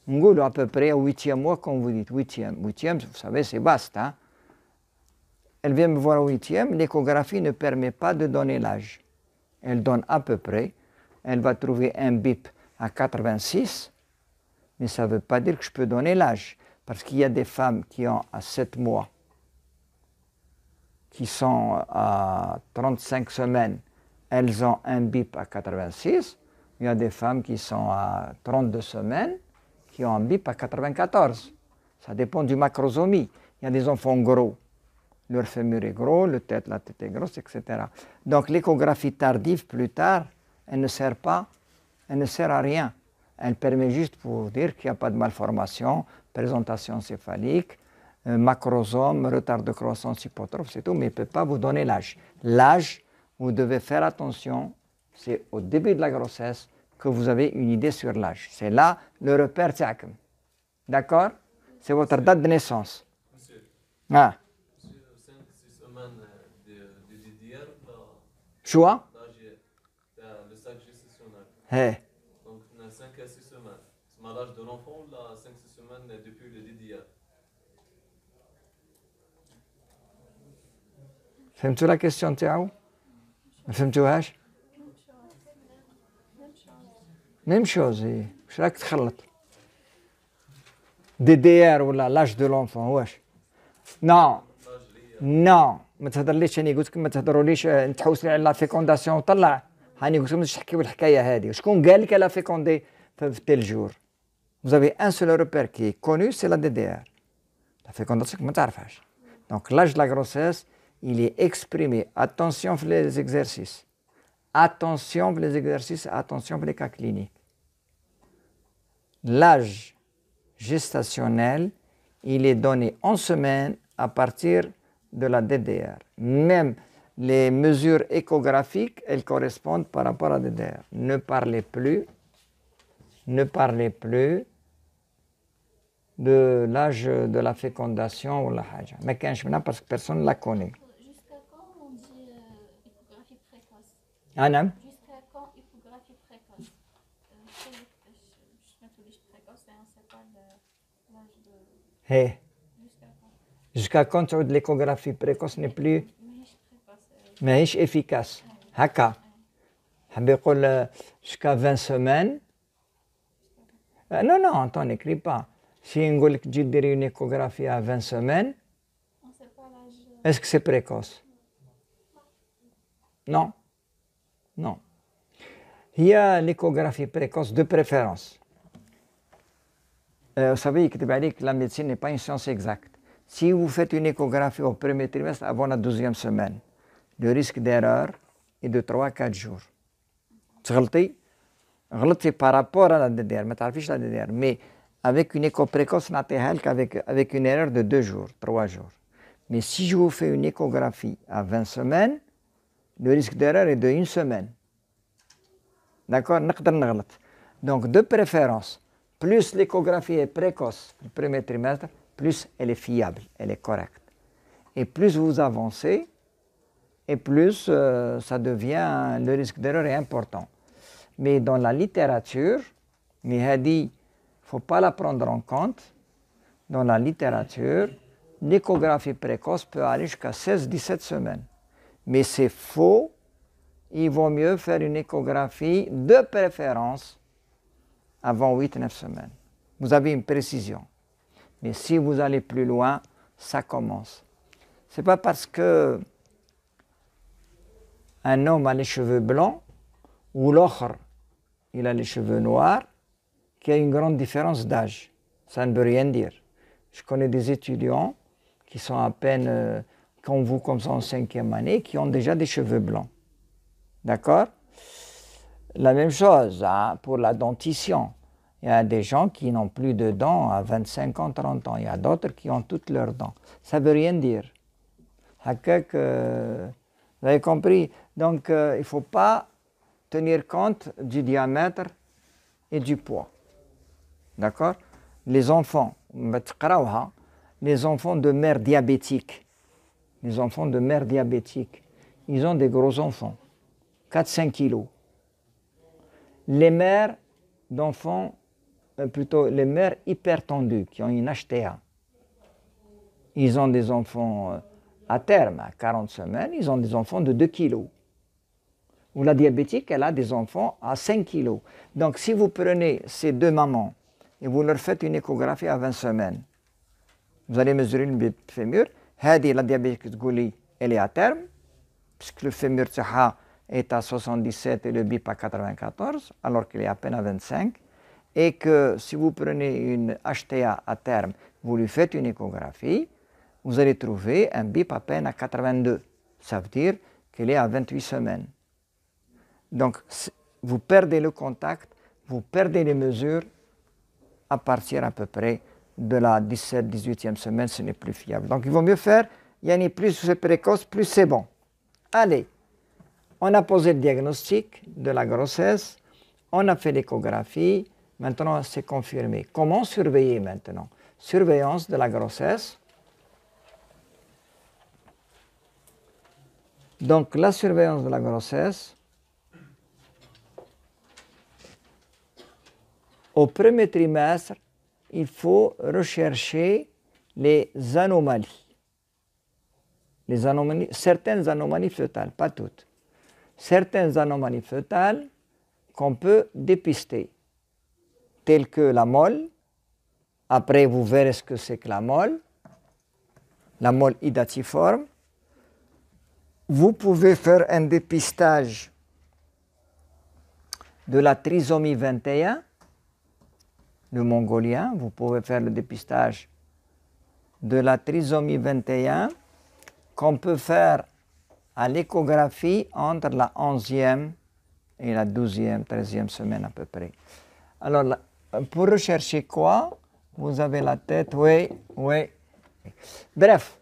A: On à peu près au 8e mois, comme vous dites. 8e, vous savez, c'est vaste. Hein? Elle vient me voir au 8e. L'échographie ne permet pas de donner l'âge. Elle donne à peu près. Elle va trouver un bip à 86. Mais ça ne veut pas dire que je peux donner l'âge. Parce qu'il y a des femmes qui ont à 7 mois, qui sont à 35 semaines, elles ont un bip à 86. Il y a des femmes qui sont à 32 semaines, qui ont un bip à 94. Ça dépend du macrosomie. Il y a des enfants gros. Leur fémur est gros, la tête est grosse, etc. Donc l'échographie tardive, plus tard, elle ne sert pas, elle ne sert à rien. Elle permet juste pour dire qu'il n'y a pas de malformation, présentation céphalique, macrosome, retard de croissance hypotrophe, c'est tout, mais il ne peut pas vous donner l'âge. L'âge, vous devez faire attention, c'est au début de la grossesse que vous avez une idée sur l'âge. C'est là le repère tchak. D'accord? C'est votre date de naissance.
C: Monsieur,
A: Ah.
C: monsieur 5-6 semaines de DDR,
A: Choix?
C: le sac gestationnel.
A: Hey.
C: Donc, on a 5 à 6 semaines. C'est l'âge de l'enfant, là, 5-6 semaines depuis le DDR.
A: فهمتوا la question تاعو؟ ما فهمتوهاش؟ Même chose, واش راك تخلط؟ دي دي ار ولا لاج دو لونفون واش؟ نو نو ما تهضرليش انا قلت لكم ما تهضروليش تحوس لي على لا فيكونداسيون وطلع هاني قلت لكم باش تحكيو الحكايه هذه شكون قال لك لا فيكوندي في تيل جور؟ Vous avez un seul repère qui est connu, c'est la DDR. La fécondation, comment tu fais? Donc l'âge de la grossesse, il est exprimé. Attention pour les exercices. Attention pour les exercices, attention pour les cas cliniques. L'âge gestationnel, il est donné en semaine à partir de la DDR. Même les mesures échographiques, elles correspondent par rapport à la DDR. Ne parlez plus de l'âge de la fécondation ou la haja. Mais parce que personne ne la connaît.
B: Jusqu'à quand on dit échographie précoce?
A: Ah non?
B: Jusqu'à quand échographie précoce? Je mets tous les précoces et on ne sait pas l'âge de...
A: Hey.
B: Jusqu'à quand?
A: Jusqu'à quand l'échographie précoce n'est plus
B: ماهيش précoce.
A: ماهيش efficace. هكا. حاب يقول jusqu'à 20 semaines. Non, non, attends, n'écris pas. Si نقول لك تجي ديري une échographie à 20 semaines,
B: On ne sait pas l'âge.
A: est-ce que c'est précoce? Non. Non. Il y a l'échographie précoce de préférence. Vous savez que la médecine n'est pas une science exacte. Si vous faites une échographie au premier trimestre avant la 12e semaine, le risque d'erreur est de 3-4 jours. تغلطي par rapport à la DDR, ما تعرفيش la DDR, mais avec une écho précoce نعطيها لك avec une erreur de 2 jours, 3 jours. Mais si je vous fais une échographie à 20 semaines, le risque d'erreur est de 1 semaine. D'accord? نقدر نغلط. Donc de préférence, plus l'échographie est précoce le premier trimestre, plus elle est fiable, elle est correcte. Et plus vous avancez, et plus ça devient, le risque d'erreur est important. Mais dans la littérature, il ne faut pas la prendre en compte. Dans la littérature, l'échographie précoce peut aller jusqu'à 16-17 semaines. Mais c'est faux. Il vaut mieux faire une échographie de préférence avant 8-9 semaines. Vous avez une précision. Mais si vous allez plus loin, ça commence. Ce n'est pas parce que un homme a les cheveux blancs ou l'autre il a les cheveux noirs qu'il y a une grande différence d'âge. Ça ne veut rien dire. Je connais des étudiants qui sont à peine comme vous, comme ça en 5e année, qui ont déjà des cheveux blancs. D'accord? La même chose hein, pour la dentition. Il y a des gens qui n'ont plus de dents à 25 ans, 30 ans. Il y a d'autres qui ont toutes leurs dents. Ça ne veut rien dire. Vous avez compris? Donc, il ne faut pas tenir compte du diamètre et du poids. D'accord? Les enfants, les enfants de mères diabétiques, ils ont des gros enfants, 4-5 kilos. Les mères d'enfants plutôt les mères hypertendues qui ont une HTA. Ils ont des enfants à terme, à 40 semaines, ils ont des enfants de 2 kilos. Ou la diabétique, elle a des enfants à 5 kilos. Donc si vous prenez ces deux mamans et vous leur faites une échographie à 20 semaines, vous allez mesurer le fémur. La diabétique, elle est à terme, puisque le fémur est à 77 et le bip à 94, alors qu'il est à peine à 25. Et que si vous prenez une HTA à terme, vous lui faites une échographie, vous allez trouver un bip à peine à 82. Ça veut dire qu'il est à 28 semaines. Donc, vous perdez le contact, vous perdez les mesures à partir à peu près de la 17-18e semaine, ce n'est plus fiable. Donc, il vaut mieux faire, plus c'est précoce, plus c'est bon. Allez, on a posé le diagnostic de la grossesse, on a fait l'échographie, maintenant c'est confirmé. Comment surveiller maintenant? Surveillance de la grossesse. Donc, la surveillance de la grossesse, au premier trimestre, il faut rechercher les anomalies. Certaines anomalies fœtales, pas toutes. Certaines anomalies fœtales qu'on peut dépister, telles que la mole. Après, vous verrez ce que c'est que la mole hydatiforme. Vous pouvez faire un dépistage de la trisomie 21, le mongolien. Vous pouvez faire le dépistage de la trisomie 21 qu'on peut faire à l'échographie entre la 11e et la 12e, 13e semaine à peu près. Alors, pour rechercher quoi? Vous avez la tête, oui. Bref.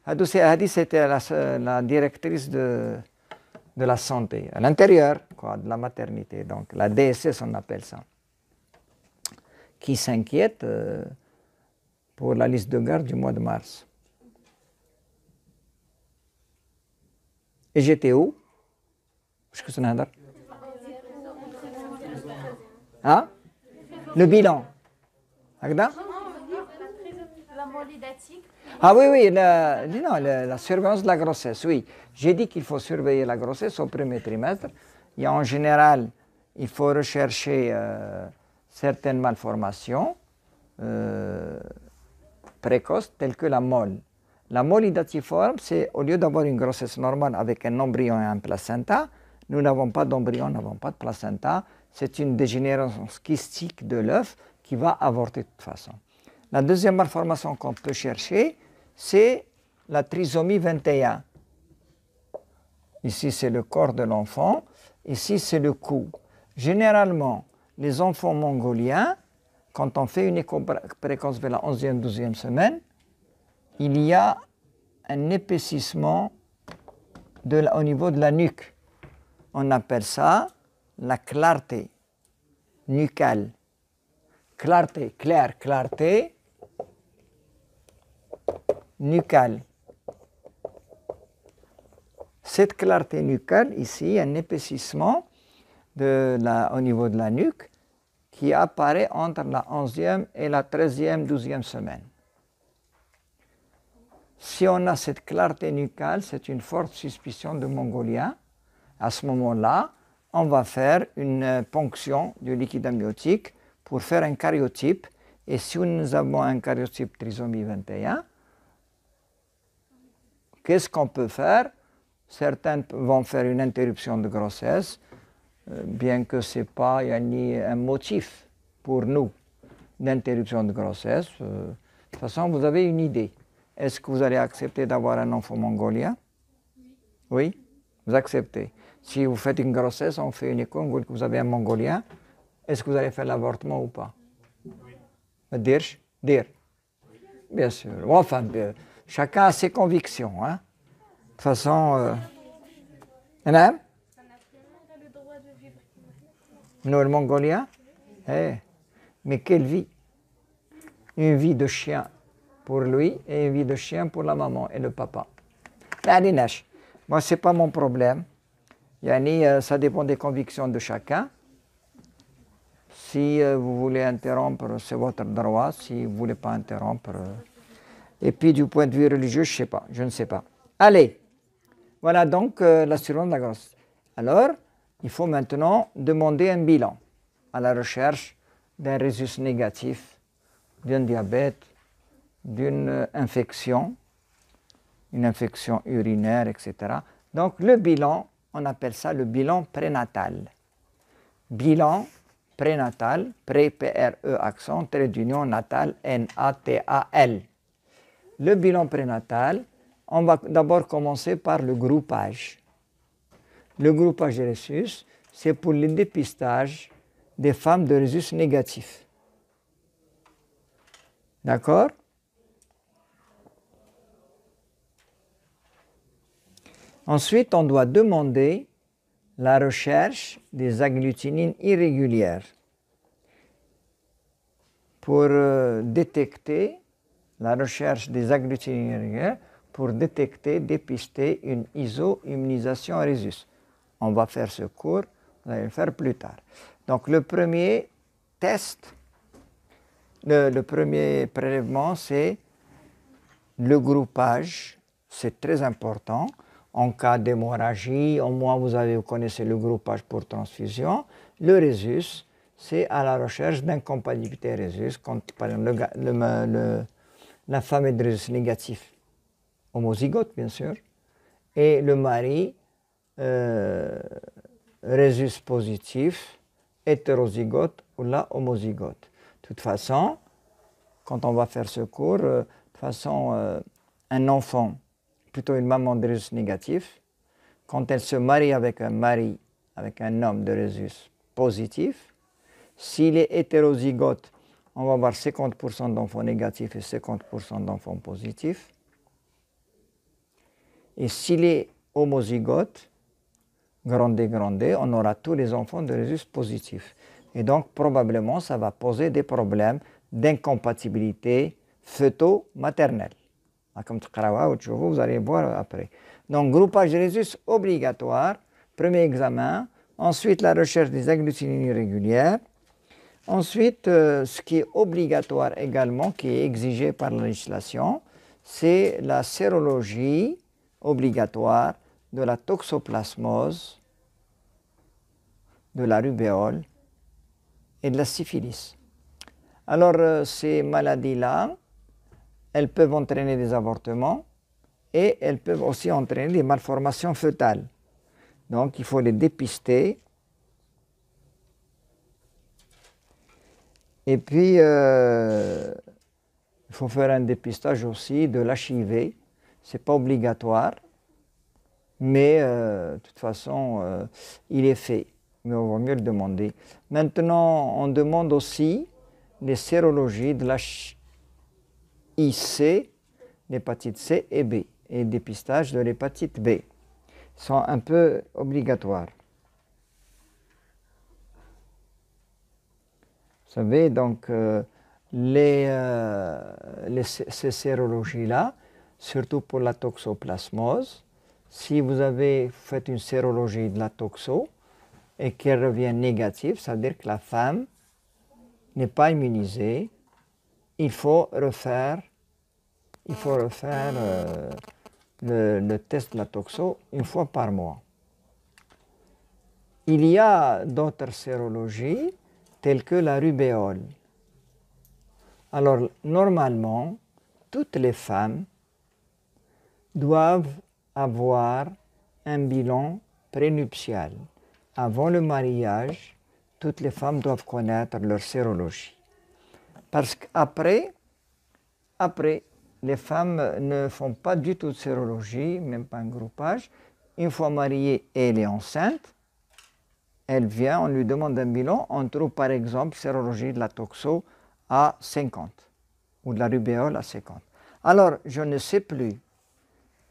A: Hadi, c'était la directrice de la santé, à l'intérieur de la maternité, donc la DSS on appelle ça, qui s'inquiète pour la liste de garde du mois de mars. Et j'étais où? Hein? Le bilan. Agda?
B: La mole hydatique.
A: Ah oui, la surveillance de la grossesse, oui. J'ai dit qu'il faut surveiller la grossesse au premier trimestre. Et en général, il faut rechercher certaines malformations précoces telles que la mole. La mole hydatiforme, c'est au lieu d'avoir une grossesse normale avec un embryon et un placenta, nous n'avons pas d'embryon, nous n'avons pas de placenta. C'est une dégénérescence kystique de l'œuf qui va avorter de toute façon. La deuxième malformation qu'on peut chercher, c'est la trisomie 21. Ici, c'est le corps de l'enfant. Ici, c'est le cou. Généralement, les enfants mongoliens, quand on fait une écho précoce vers la 11e, 12e semaine, il y a un épaississement au niveau de la nuque. On appelle ça la clarté nucale. Clarté, clarté nucale. Cette clarté nucale, ici, un épaississement au niveau de la nuque qui apparaît entre la 11e et la 13e, 12e semaine. Si on a cette clarté nucale, c'est une forte suspicion de mongolien. À ce moment-là, on va faire une ponction du liquide amniotique pour faire un karyotype. Et si nous avons un karyotype trisomie 21, qu'est-ce qu'on peut faire? Certains vont faire une interruption de grossesse, bien que ce n'est pas un motif pour nous d'interruption de grossesse. De toute façon, vous avez une idée. Est-ce que vous allez accepter d'avoir un enfant mongolien? Oui, vous acceptez. Si vous faites une grossesse, on fait une écho, on voit que vous avez un mongolien, est-ce que vous allez faire l'avortement ou pas? Oui. Dire. Bien sûr. Enfin, chacun a ses convictions. Hein. De toute façon, le
B: droit de vivre.
A: nous, le mongolien, mais quelle vie? Une vie de chien pour lui et une vie de chien pour la maman et le papa. Moi, ce n'est pas mon problème. Ça dépend des convictions de chacun. Si vous voulez interrompre, c'est votre droit. Si vous ne voulez pas interrompre. Et puis du point de vue religieux, je ne sais pas. Allez, voilà donc la survenance de la grossesse. Alors, il faut maintenant demander un bilan à la recherche d'un rhésus négatif, d'un diabète, d'une infection, une infection urinaire, etc. Donc le bilan, on appelle ça le bilan prénatal. Bilan prénatal, pré-P-R-E accent, trait d'union natal, N-A-T-A-L. Le bilan prénatal, on va d'abord commencer par le groupage. Le groupage des rhésus, c'est pour le dépistage des femmes de rhésus négatifs. D'accord? Ensuite, on doit demander la recherche des agglutinines irrégulières pour détecter la recherche des agglutinines irrégulières pour détecter, dépister une iso-immunisation rhésus. On va faire ce cours, on va le faire plus tard. Donc le premier test, le premier prélèvement, c'est le groupage, c'est très important. En cas d'hémorragie, au moins vous connaissez le groupage pour transfusion. Le rhésus, c'est à la recherche d'incompatibilité rhésus. Quand par exemple, la femme est de rhésus négatif, homozygote bien sûr, et le mari, rhésus positif, hétérozygote ou la homozygote. De toute façon, quand on va faire ce cours, un enfant, plutôt une maman de rhésus négatif, quand elle se marie avec un homme de rhésus positif, s'il est hétérozygote, on va avoir 50% d'enfants négatifs et 50% d'enfants positifs. Et s'il est homozygote, grandé, on aura tous les enfants de rhésus positifs. Et donc, probablement, ça va poser des problèmes d'incompatibilité fœto-maternelle. Comme vous allez voir après. Donc, groupage de rhésus obligatoire, premier examen. Ensuite, la recherche des agglutinines irrégulières. Ensuite, ce qui est obligatoire également, qui est exigé par la législation, c'est la sérologie obligatoire de la toxoplasmose, de la rubéole et de la syphilis. Alors, ces maladies-là, elles peuvent entraîner des avortements et elles peuvent aussi entraîner des malformations fœtales. Donc, il faut les dépister. Et puis, il faut faire un dépistage aussi de l'HIV. Ce n'est pas obligatoire, mais de toute façon, il est fait. Mais on va mieux le demander. Maintenant, on demande aussi les sérologies de l'HIC, l'hépatite C et B, et le dépistage de l'hépatite B. Ils sont un peu obligatoires. Vous savez, donc, ces sérologies-là, surtout pour la toxoplasmose, si vous avez fait une sérologie de la toxo et qu'elle revient négative, ça veut dire que la femme n'est pas immunisée. Il faut refaire le test de la toxo une fois par mois. Il y a d'autres sérologies telles que la rubéole. Alors, normalement, toutes les femmes doivent avoir un bilan prénuptial. Avant le mariage, toutes les femmes doivent connaître leur sérologie. Parce qu'après, les femmes ne font pas du tout de sérologie, même pas un groupage. Une fois mariée et elle est enceinte, elle vient, on lui demande un bilan, on trouve par exemple sérologie de la toxo à 50 ou de la rubéole à 50. Alors, je ne sais plus.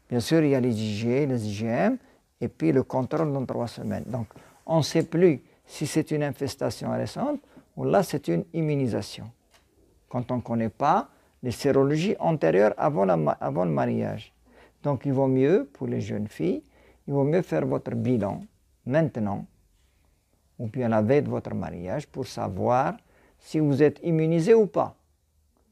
A: Bien sûr, il y a les IG, les IgM, et puis le contrôle dans 3 semaines. Donc, on ne sait plus si c'est une infestation récente ou là, c'est une immunisation. Quand on ne connaît pas les sérologies antérieures avant le mariage. Donc, il vaut mieux, pour les jeunes filles, il vaut mieux faire votre bilan maintenant, ou bien la veille de votre mariage, pour savoir si vous êtes immunisé ou pas.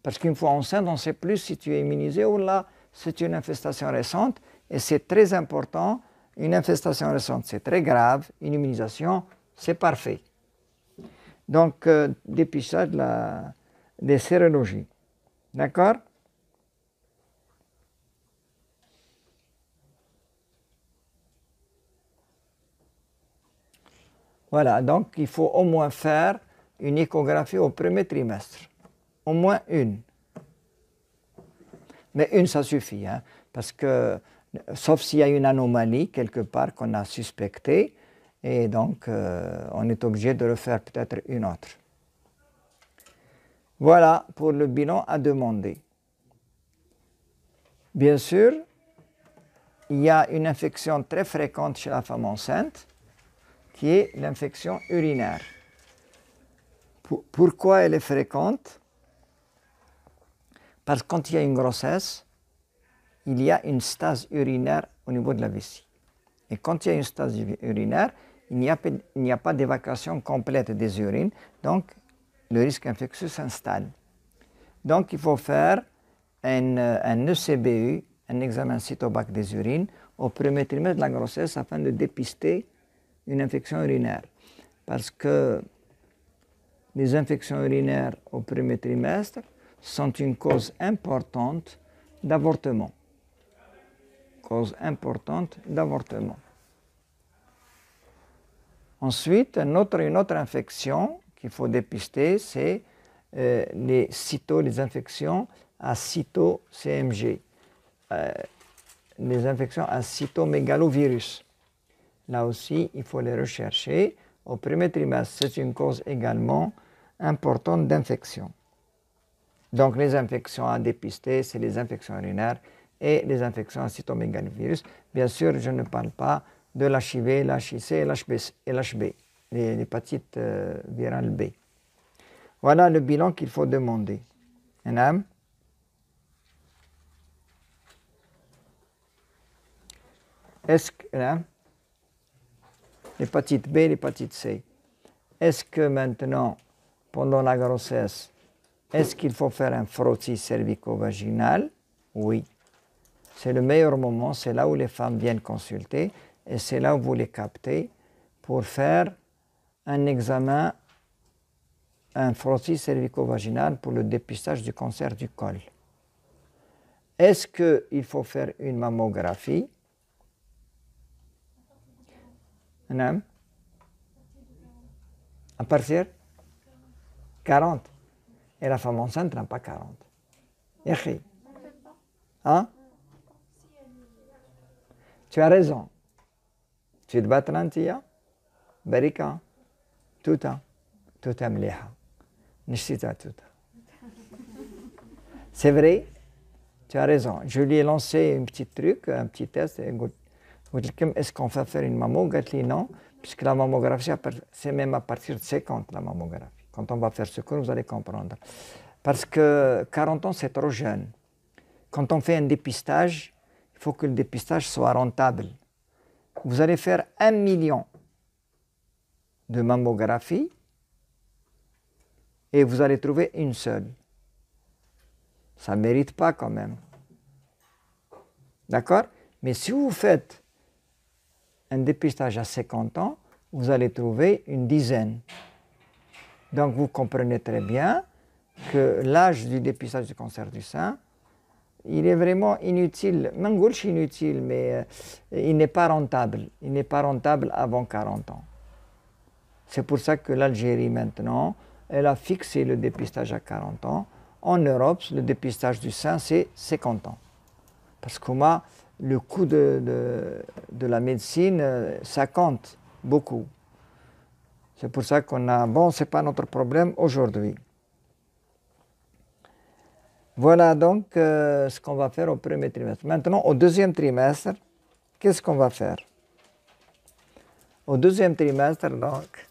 A: Parce qu'une fois enceinte, on ne sait plus si tu es immunisé ou là, c'est une infestation récente. Et c'est très important. Une infestation récente, c'est très grave. Une immunisation, c'est parfait. Donc, dépistage des sérologies. D'accord? Voilà, donc il faut au moins faire une échographie au premier trimestre. Au moins une. Mais une, ça suffit, hein, parce que, sauf s'il y a une anomalie quelque part qu'on a suspectée, et donc on est obligé de refaire peut-être une autre. Voilà pour le bilan à demander. Bien sûr, il y a une infection très fréquente chez la femme enceinte, qui est l'infection urinaire. Pourquoi elle est fréquente? Parce que quand il y a une grossesse, il y a une stase urinaire au niveau de la vessie. Et quand il y a une stase urinaire, il n'y a pas d'évacuation complète des urines, donc le risque infectieux s'installe. Donc il faut faire un ECBU, un examen cytobac des urines, au premier trimestre de la grossesse afin de dépister une infection urinaire. Parce que les infections urinaires au premier trimestre sont une cause importante d'avortement. Cause importante d'avortement. Ensuite, une autre infection qu'il faut dépister, c'est les infections à cyto-CMG, les infections à cytomégalovirus. Là aussi, il faut les rechercher. Au premier trimestre, c'est une cause également importante d'infection. Donc, les infections à dépister, c'est les infections urinaires et les infections à cytomégalovirus. Bien sûr, je ne parle pas de l'HIV, l'HIC et l'HB, l'hépatite virale B. Voilà le bilan qu'il faut demander. Madame? Est-ce que... l'hépatite B, l'hépatite C. Est-ce que maintenant, pendant la grossesse, est-ce qu'il faut faire un frottis cervico-vaginal? Oui. C'est le meilleur moment, c'est là où les femmes viennent consulter et c'est là où vous les captez pour faire un examen, un frottis cervico-vaginal pour le dépistage du cancer du col. Est-ce qu'il faut faire une mammographie? Non? À partir 40. Et la femme enceinte n'a pas 40. Hein? Tu as raison. Tu te bats 30 ans? Barika. Tout est mliha. Nishita tout. C'est vrai? Tu as raison. Je lui ai lancé un petit truc, un petit test. Est-ce qu'on va faire une mammographie? Non, puisque la mammographie, c'est même à partir de 50, la mammographie. Quand on va faire ce cours, vous allez comprendre. Parce que 40 ans, c'est trop jeune. Quand on fait un dépistage, il faut que le dépistage soit rentable. Vous allez faire 1 million de mammographies et vous allez trouver une seule. Ça ne mérite pas quand même. D'accord? Mais si vous faites un dépistage à 50 ans, vous allez trouver une dizaine. Donc vous comprenez très bien que l'âge du dépistage du cancer du sein, il est vraiment inutile. Mangouche inutile, mais il n'est pas rentable. Il n'est pas rentable avant 40 ans. C'est pour ça que l'Algérie maintenant, elle a fixé le dépistage à 40 ans. En Europe, le dépistage du sein, c'est 50 ans. Parce que moi, le coût de la médecine, ça compte beaucoup. C'est pour ça qu'on a... Bon, ce n'est pas notre problème aujourd'hui. Voilà donc ce qu'on va faire au premier trimestre. Maintenant, au deuxième trimestre, qu'est-ce qu'on va faire? Au deuxième trimestre, donc,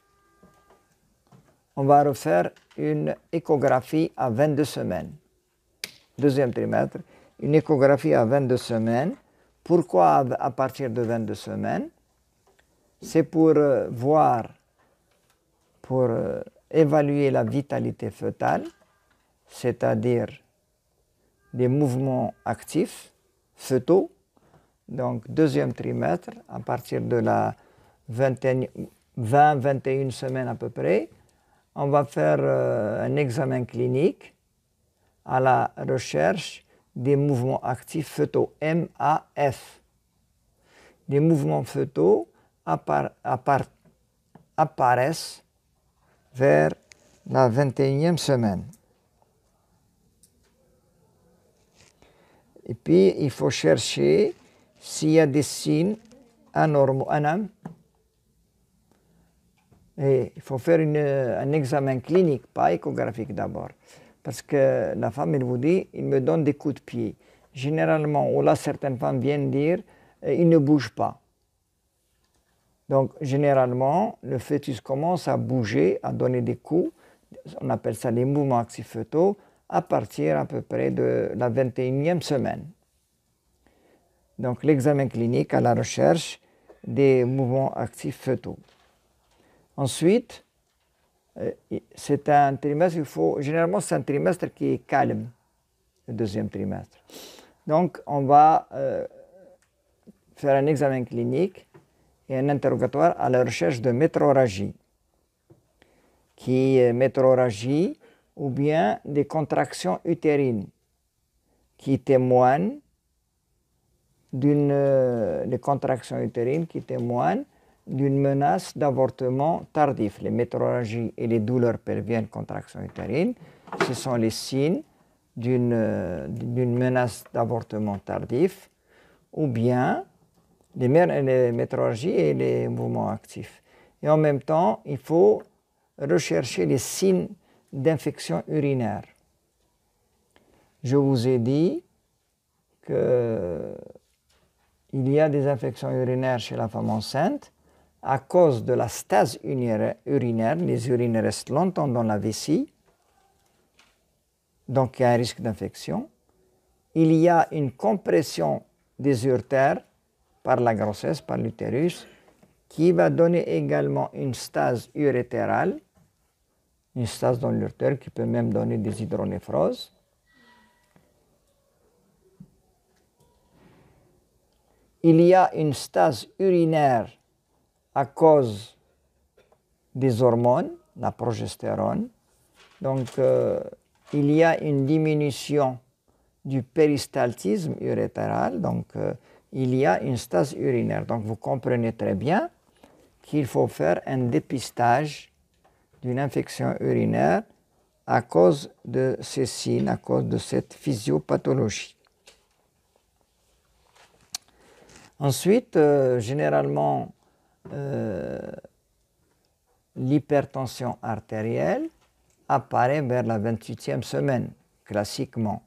A: on va refaire une échographie à 22 semaines. Deuxième trimestre, une échographie à 22 semaines. Pourquoi à partir de 22 semaines? C'est pour voir pour évaluer la vitalité fœtale, c'est-à-dire des mouvements actifs fœtaux. Donc, deuxième trimestre, à partir de la 20-21 semaines à peu près, on va faire un examen clinique à la recherche des mouvements actifs fœtaux, MAF. Les mouvements fœtaux apparaissent vers la 21e semaine. Et puis, il faut chercher s'il y a des signes anormaux. Et il faut faire un examen clinique, pas échographique d'abord. Parce que la femme, elle vous dit, il me donne des coups de pied. Généralement, ou là, certaines femmes viennent dire, il ne bouge pas. Donc, généralement, le fœtus commence à bouger, à donner des coups. On appelle ça les mouvements actifs fœtaux, à partir à peu près de la 21e semaine. Donc, l'examen clinique à la recherche des mouvements actifs fœtaux. Ensuite, c'est un trimestre, généralement c'est un trimestre qui est calme, le deuxième trimestre. Donc, on va faire un examen clinique et un interrogatoire à la recherche de métrorragie, qui est métrorragie ou bien des contractions utérines qui témoignent des contractions utérines qui témoignent d'une menace d'avortement tardif. Les métrorragies et les douleurs pelviennes, contractions utérines, ce sont les signes d'une menace d'avortement tardif, ou bien les métrorragies et les mouvements actifs. Et en même temps, il faut rechercher les signes d'infection urinaire. Je vous ai dit qu'il y a des infections urinaires chez la femme enceinte à cause de la stase urinaire. Les urines restent longtemps dans la vessie, donc il y a un risque d'infection. Il y a une compression des uretères par la grossesse, par l'utérus, qui va donner également une stase urétérale, une stase dans l'urtère qui peut même donner des hydronéphroses. Il y a une stase urinaire à cause des hormones, la progestérone. Donc, il y a une diminution du péristaltisme urétéral. Donc, il y a une stase urinaire. Donc, vous comprenez très bien qu'il faut faire un dépistage d'une infection urinaire à cause de ces signes, à cause de cette physiopathologie. Ensuite, généralement, l'hypertension artérielle apparaît vers la 28e semaine, classiquement.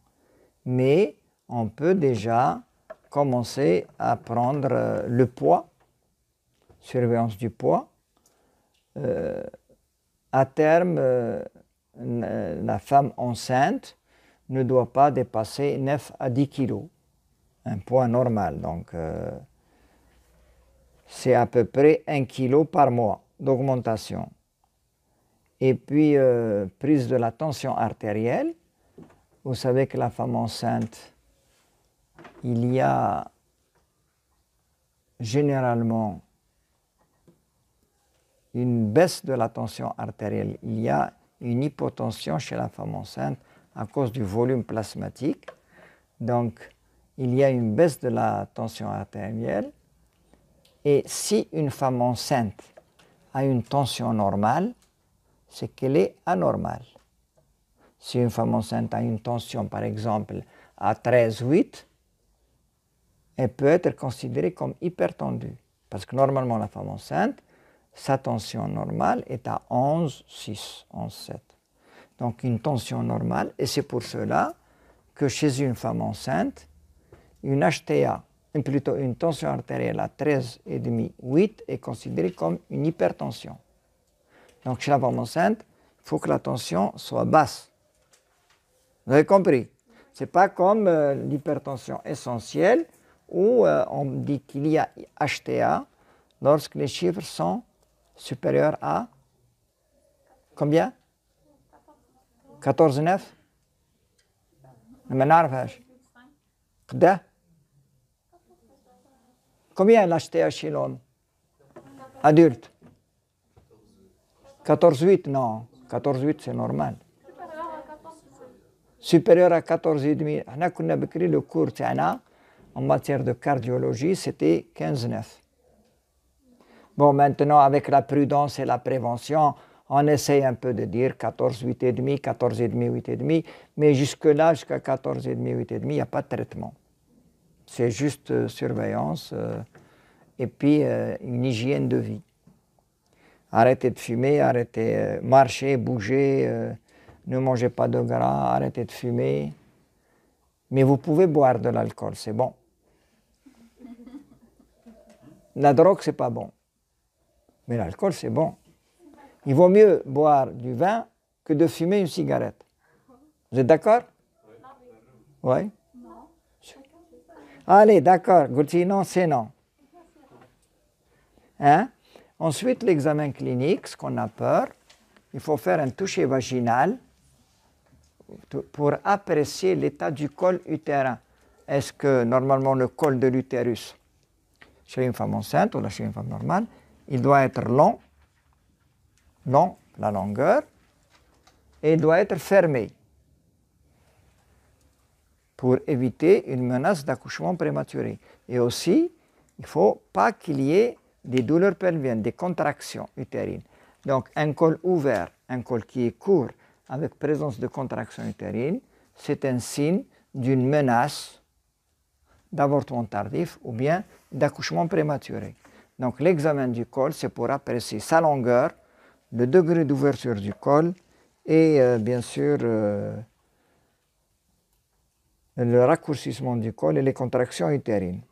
A: Mais on peut déjà commencer à prendre le poids, surveillance du poids. À terme, la femme enceinte ne doit pas dépasser 9 à 10 kilos, un poids normal. Donc, c'est à peu près 1 kilo par mois d'augmentation. Et puis, prise de la tension artérielle. Vous savez que la femme enceinte, il y a généralement une baisse de la tension artérielle. Il y a une hypotension chez la femme enceinte à cause du volume plasmatique. Donc, il y a une baisse de la tension artérielle. Et si une femme enceinte a une tension normale, c'est qu'elle est anormale. Si une femme enceinte a une tension, par exemple, à 13,8, elle peut être considérée comme hypertendue. Parce que normalement, la femme enceinte, sa tension normale est à 11,6, 11,7. Donc une tension normale, et c'est pour cela que chez une femme enceinte, une HTA, plutôt une tension artérielle à 13,5, 8 est considérée comme une hypertension. Donc chez la femme enceinte, il faut que la tension soit basse. Vous avez compris? Ce n'est pas comme l'hypertension essentielle où on dit qu'il y a HTA lorsque les chiffres sont supérieurs à Combien 14,9 ما نعرفهاش قدا Combien elle achetait chez l'homme adulte 14,8 non 14,8 c'est normal supérieur à 14,5 احنا كنا بكري le cours تاعنا en matière de cardiologie c'était 15,9 Bon, maintenant, avec la prudence et la prévention, on essaye un peu de dire 14, 8,5, 14,5, 8,5, mais jusque-là, jusqu'à 14,5, 8,5, il n'y a pas de traitement. C'est juste surveillance et puis une hygiène de vie. Arrêtez de fumer, arrêtez de marcher, bouger, ne mangez pas de gras, arrêtez de fumer. Mais vous pouvez boire de l'alcool, c'est bon. La drogue, c'est pas bon. Mais l'alcool, c'est bon. Il vaut mieux boire du vin que de fumer une cigarette. Vous êtes d'accord? Oui. Allez, d'accord. Non, c'est non. Hein? Ensuite, l'examen clinique, ce qu'on a peur, il faut faire un toucher vaginal pour apprécier l'état du col utérin. Est-ce que normalement le col de l'utérus, chez une femme enceinte ou chez une femme normale, il doit être long, la longueur, et il doit être fermé pour éviter une menace d'accouchement prématuré. Et aussi, il ne faut pas qu'il y ait des douleurs pelviennes, des contractions utérines. Donc un col ouvert, un col qui est court, avec présence de contractions utérines, c'est un signe d'une menace d'avortement tardif ou bien d'accouchement prématuré. Donc l'examen du col, c'est pour apprécier sa longueur, le degré d'ouverture du col et bien sûr le raccourcissement du col et les contractions utérines.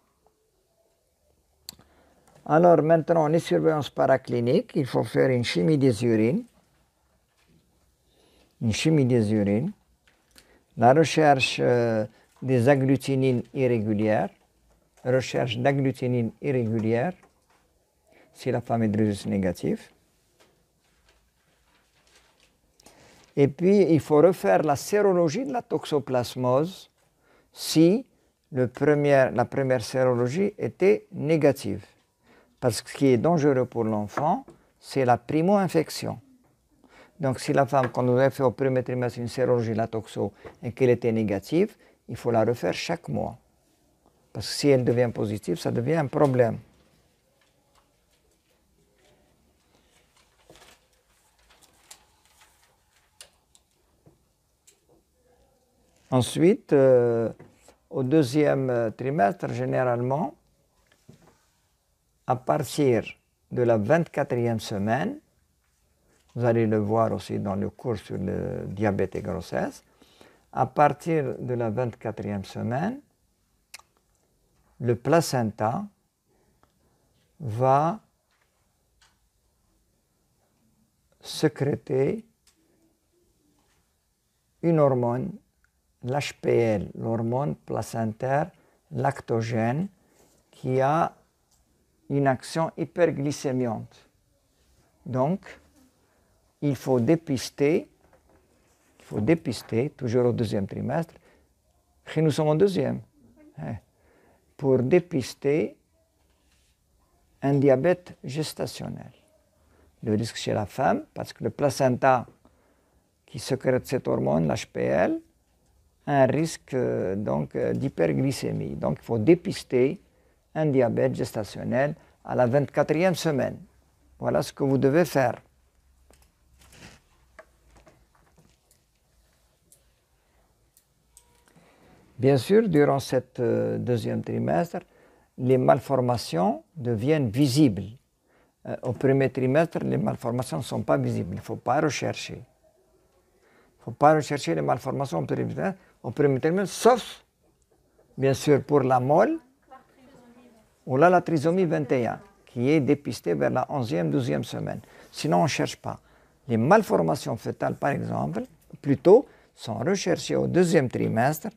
A: Alors maintenant, en surveillance paraclinique, il faut faire une chimie des urines. Une chimie des urines. La recherche des agglutinines irrégulières. Recherche d'agglutinines irrégulières si la femme est de rhésus négatif. Et puis, il faut refaire la sérologie de la toxoplasmose si la première sérologie était négative. Parce que ce qui est dangereux pour l'enfant, c'est la primo-infection. Donc, si la femme, quand vous avez fait au premier trimestre une sérologie de la toxo et qu'elle était négative, il faut la refaire chaque mois. Parce que si elle devient positive, ça devient un problème. Ensuite, au deuxième trimestre, généralement, à partir de la 24e semaine, vous allez le voir aussi dans le cours sur le diabète et grossesse, à partir de la 24e semaine, le placenta va sécréter une hormone, l'HPL, l'hormone placentaire lactogène, qui a une action hyperglycémiante. Donc, il faut dépister, toujours au deuxième trimestre, et nous sommes au deuxième, pour dépister un diabète gestationnel. Le risque chez la femme, parce que le placenta qui sécrète cette hormone, l'HPL, a un risque d'hyperglycémie. Donc il faut dépister un diabète gestationnel à la 24e semaine. Voilà ce que vous devez faire. Bien sûr, durant cette deuxième trimestre, les malformations deviennent visibles. Au premier trimestre, les malformations ne sont pas visibles. Il ne faut pas rechercher. Il ne faut pas rechercher les malformations au premier trimestre, sauf, bien sûr, pour la mole ou la trisomie 21, qui est dépistée vers la 11e, 12e semaine. Sinon, on ne cherche pas. Les malformations fœtales, par exemple, plutôt, sont recherchées au deuxième trimestre.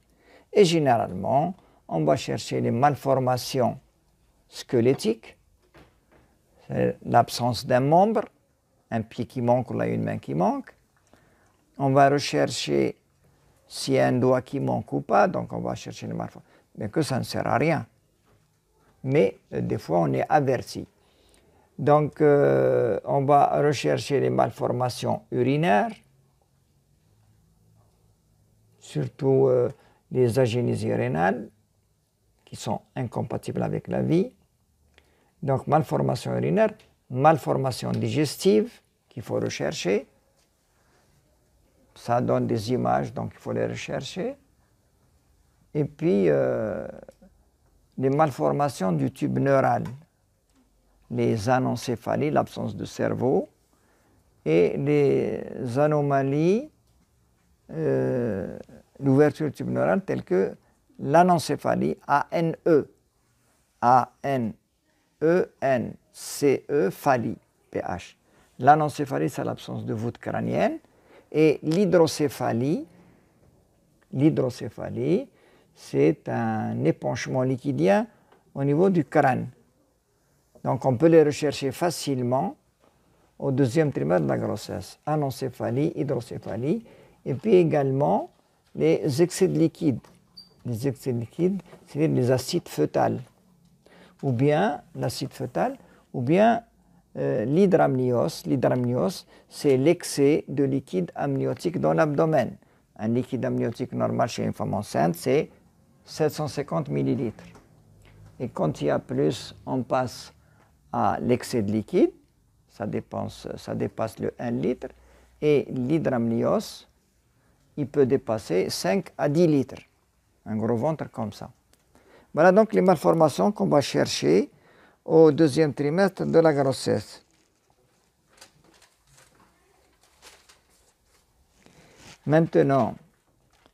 A: Et généralement, on va chercher les malformations squelettiques, c'est l'absence d'un membre, un pied qui manque ou là une main qui manque. On va rechercher s'il y a un doigt qui manque ou pas, donc on va chercher les malformations. Mais que ça ne sert à rien. Mais des fois, on est averti. Donc, on va rechercher les malformations urinaires, surtout les agénésies rénales, qui sont incompatibles avec la vie. Donc, malformation urinaire, malformation digestive, qu'il faut rechercher. Ça donne des images, donc il faut les rechercher. Et puis, les malformations du tube neural, les anencéphalies, l'absence de cerveau, et les anomalies, l'ouverture du tube neural, telles que l'anencéphalie, A-N-E, A-N-E-N-C-E, phalie, P-H. L'anencéphalie, c'est l'absence de voûte crânienne, et l'hydrocéphalie, c'est un épanchement liquidien au niveau du crâne. Donc on peut les rechercher facilement au deuxième trimestre de la grossesse. Anencéphalie, hydrocéphalie, et puis également les excès de liquide. Les excès de liquide, c'est-à-dire les acides fœtales, ou bien l'acide fœtal, ou bien l'hydramnios. L'hydramnios, c'est l'excès de liquide amniotique dans l'abdomen. Un liquide amniotique normal chez une femme enceinte, c'est 750 millilitres. Et quand il y a plus, on passe à l'excès de liquide, ça dépasse le 1 litre, et l'hydramnios, il peut dépasser 5 à 10 litres. Un gros ventre comme ça. Voilà donc les malformations qu'on va chercher au deuxième trimestre de la grossesse. Maintenant,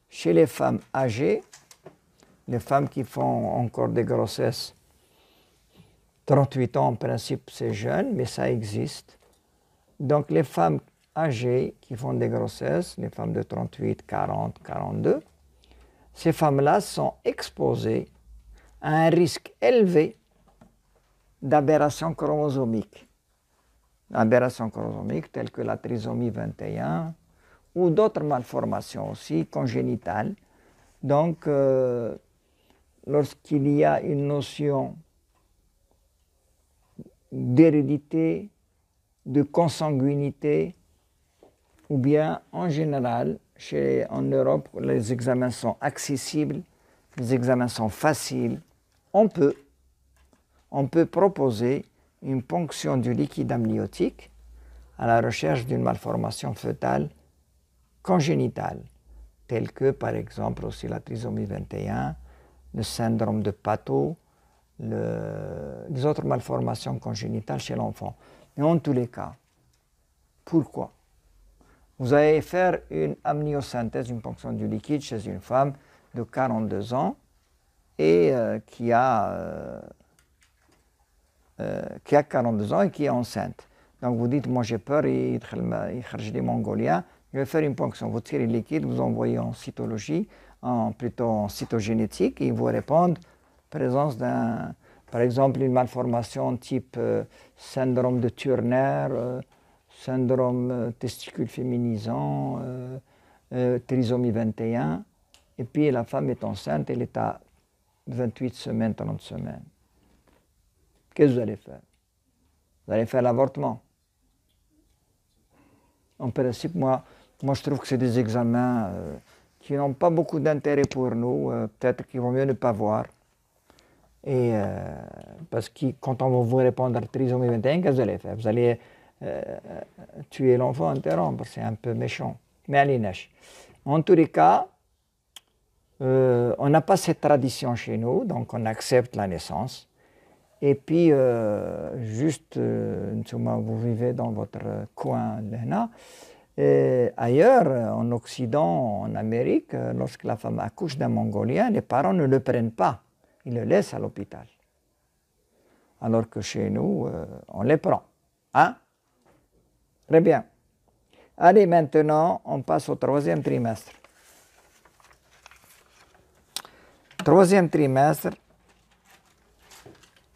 A: chez les femmes âgées, les femmes qui font encore des grossesses, 38 ans en principe c'est jeune, mais ça existe. Donc les femmes âgées qui font des grossesses, les femmes de 38, 40, 42, ces femmes-là sont exposées à un risque élevé d'aberrations chromosomiques. Aberrations chromosomiques telles que la trisomie 21 ou d'autres malformations aussi congénitales. Donc, lorsqu'il y a une notion d'hérédité, de consanguinité, ou bien en général, en Europe, les examens sont accessibles, les examens sont faciles. On peut proposer une ponction du liquide amniotique à la recherche d'une malformation fœtale congénitale, telle que par exemple aussi la trisomie 21, le syndrome de Pato, les autres malformations congénitales chez l'enfant. Mais en tous les cas, pourquoi? Vous allez faire une amniosynthèse, une ponction du liquide chez une femme de 42 ans et qui a 42 ans et qui est enceinte. Donc vous dites, moi j'ai peur, il y des Mongoliens, je vais faire une ponction. Vous tirez le liquide, vous envoyez en cytologie, plutôt en cytogénétique, et ils vous répondent présence par exemple, une malformation type syndrome de Turner, syndrome testicule féminisant, trisomie 21, et puis la femme est enceinte, elle est à 28 semaines, 30 semaines. Qu'est-ce que vous allez faire? Vous allez faire l'avortement. En principe, moi je trouve que c'est des examens qui n'ont pas beaucoup d'intérêt pour nous, peut-être qu'il vaut mieux ne pas voir. Et parce que quand on va vous répondre trisomie 21, qu'est-ce que vous allez faire? Vous allez tuer l'enfant, interrompre, c'est un peu méchant. Mais allez, neige. En tous les cas, on n'a pas cette tradition chez nous, donc on accepte la naissance. Et puis, juste, vous vivez dans votre coin, Lena, ailleurs, en Occident, en Amérique, lorsque la femme accouche d'un Mongolien, les parents ne le prennent pas. Ils le laissent à l'hôpital. Alors que chez nous, on les prend. Hein? Très bien. Allez, maintenant, on passe au troisième trimestre. Troisième trimestre,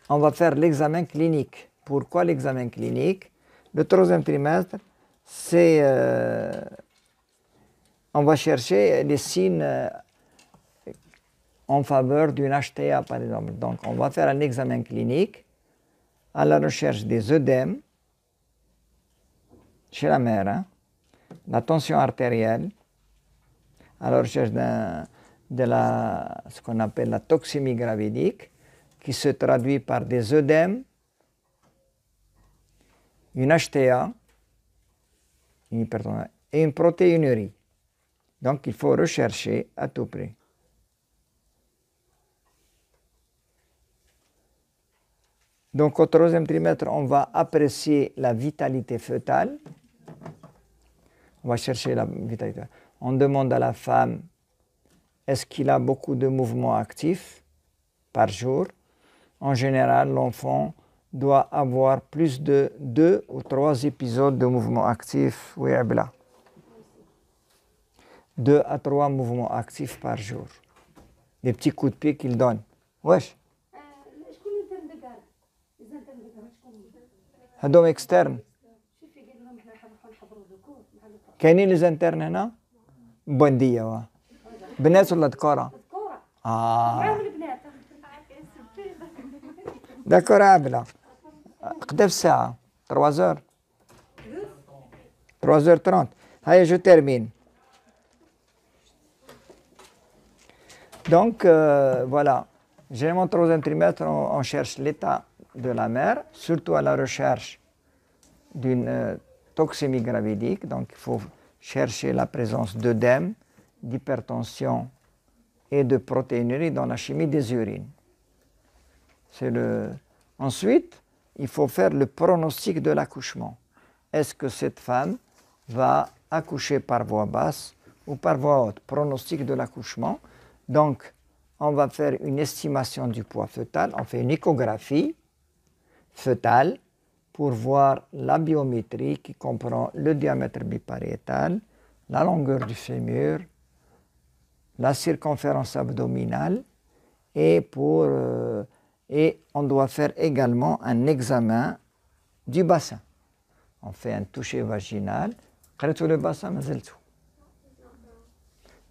A: on va faire l'examen clinique. Pourquoi l'examen clinique? Le troisième trimestre, c'est... on va chercher les signes en faveur d'une HTA, par exemple. Donc, on va faire un examen clinique à la recherche des œdèmes chez la mère, hein, la tension artérielle, à la recherche de ce qu'on appelle la toxémie gravidique, qui se traduit par des œdèmes, une HTA, et une protéinurie. Donc, il faut rechercher à tout prix. Donc, au troisième trimestre, on va apprécier la vitalité fœtale. On va chercher la vitalité. On demande à la femme, est-ce qu'il a beaucoup de mouvements actifs par jour? En général, l'enfant doit avoir plus de 2 ou 3 épisodes de mouvements actifs. Oui, Abla. 2 à 3 mouvements actifs par jour. Des petits coups de pied qu'il donne. Wesh. هذوم اكسترن كاينين لي زانترن هنا بونديه بنات ولا ذكوره داكور عابله قدا في الساعه 3h 3h30 هيا جو تيرمين donc voilà généralement au troisième trimestre on cherche l'état de la mère, surtout à la recherche d'une toxémie gravidique. Donc, il faut chercher la présence d'œdème, d'hypertension et de protéinurie dans la chimie des urines. Ensuite, il faut faire le pronostic de l'accouchement. Est-ce que cette femme va accoucher par voie basse ou par voie haute? Pronostic de l'accouchement. Donc, on va faire une estimation du poids fœtal. On fait une échographie fœtale pour voir la biométrie qui comprend le diamètre bipariétal, la longueur du fémur, la circonférence abdominale et on doit faire également un examen du bassin. On fait un toucher vaginal. Le bassin,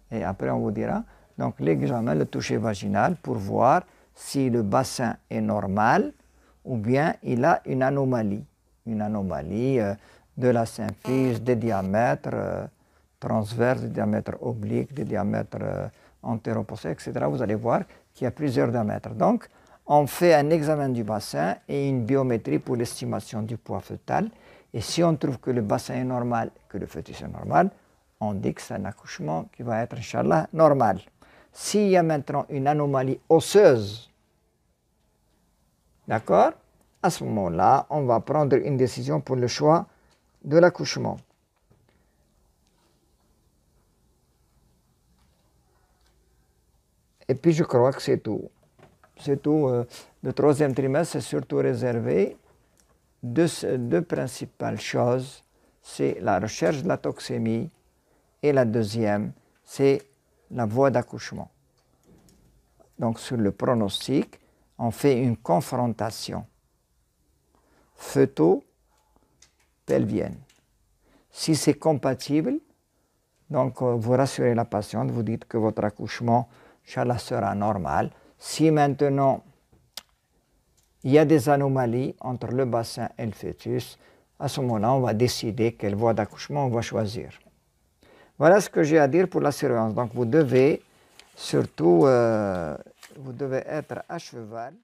A: et après on vous dira donc l'examen, le toucher vaginal pour voir si le bassin est normal ou bien il a une anomalie de la symphyse, des diamètres transverses, des diamètres obliques, des diamètres antéro-postérieurs, etc. Vous allez voir qu'il y a plusieurs diamètres. Donc, on fait un examen du bassin et une biométrie pour l'estimation du poids fœtal. Et si on trouve que le bassin est normal, que le fœtus est normal, on dit que c'est un accouchement qui va être, Inch'Allah, normal. S'il y a maintenant une anomalie osseuse, d'accord? À ce moment-là, on va prendre une décision pour le choix de l'accouchement. Et puis je crois que c'est tout. C'est tout. Le troisième trimestre, c'est surtout réservé deux principales choses. C'est la recherche de la toxémie et la deuxième, c'est la voie d'accouchement. Donc sur le pronostic, on fait une confrontation fœto-pelvienne. Si c'est compatible, donc vous rassurez la patiente, vous dites que votre accouchement, Inch'Allah, sera normal. Si maintenant il y a des anomalies entre le bassin et le fœtus, à ce moment-là, on va décider quelle voie d'accouchement on va choisir. Voilà ce que j'ai à dire pour la surveillance. Donc vous devez surtout, vous devez être à cheval.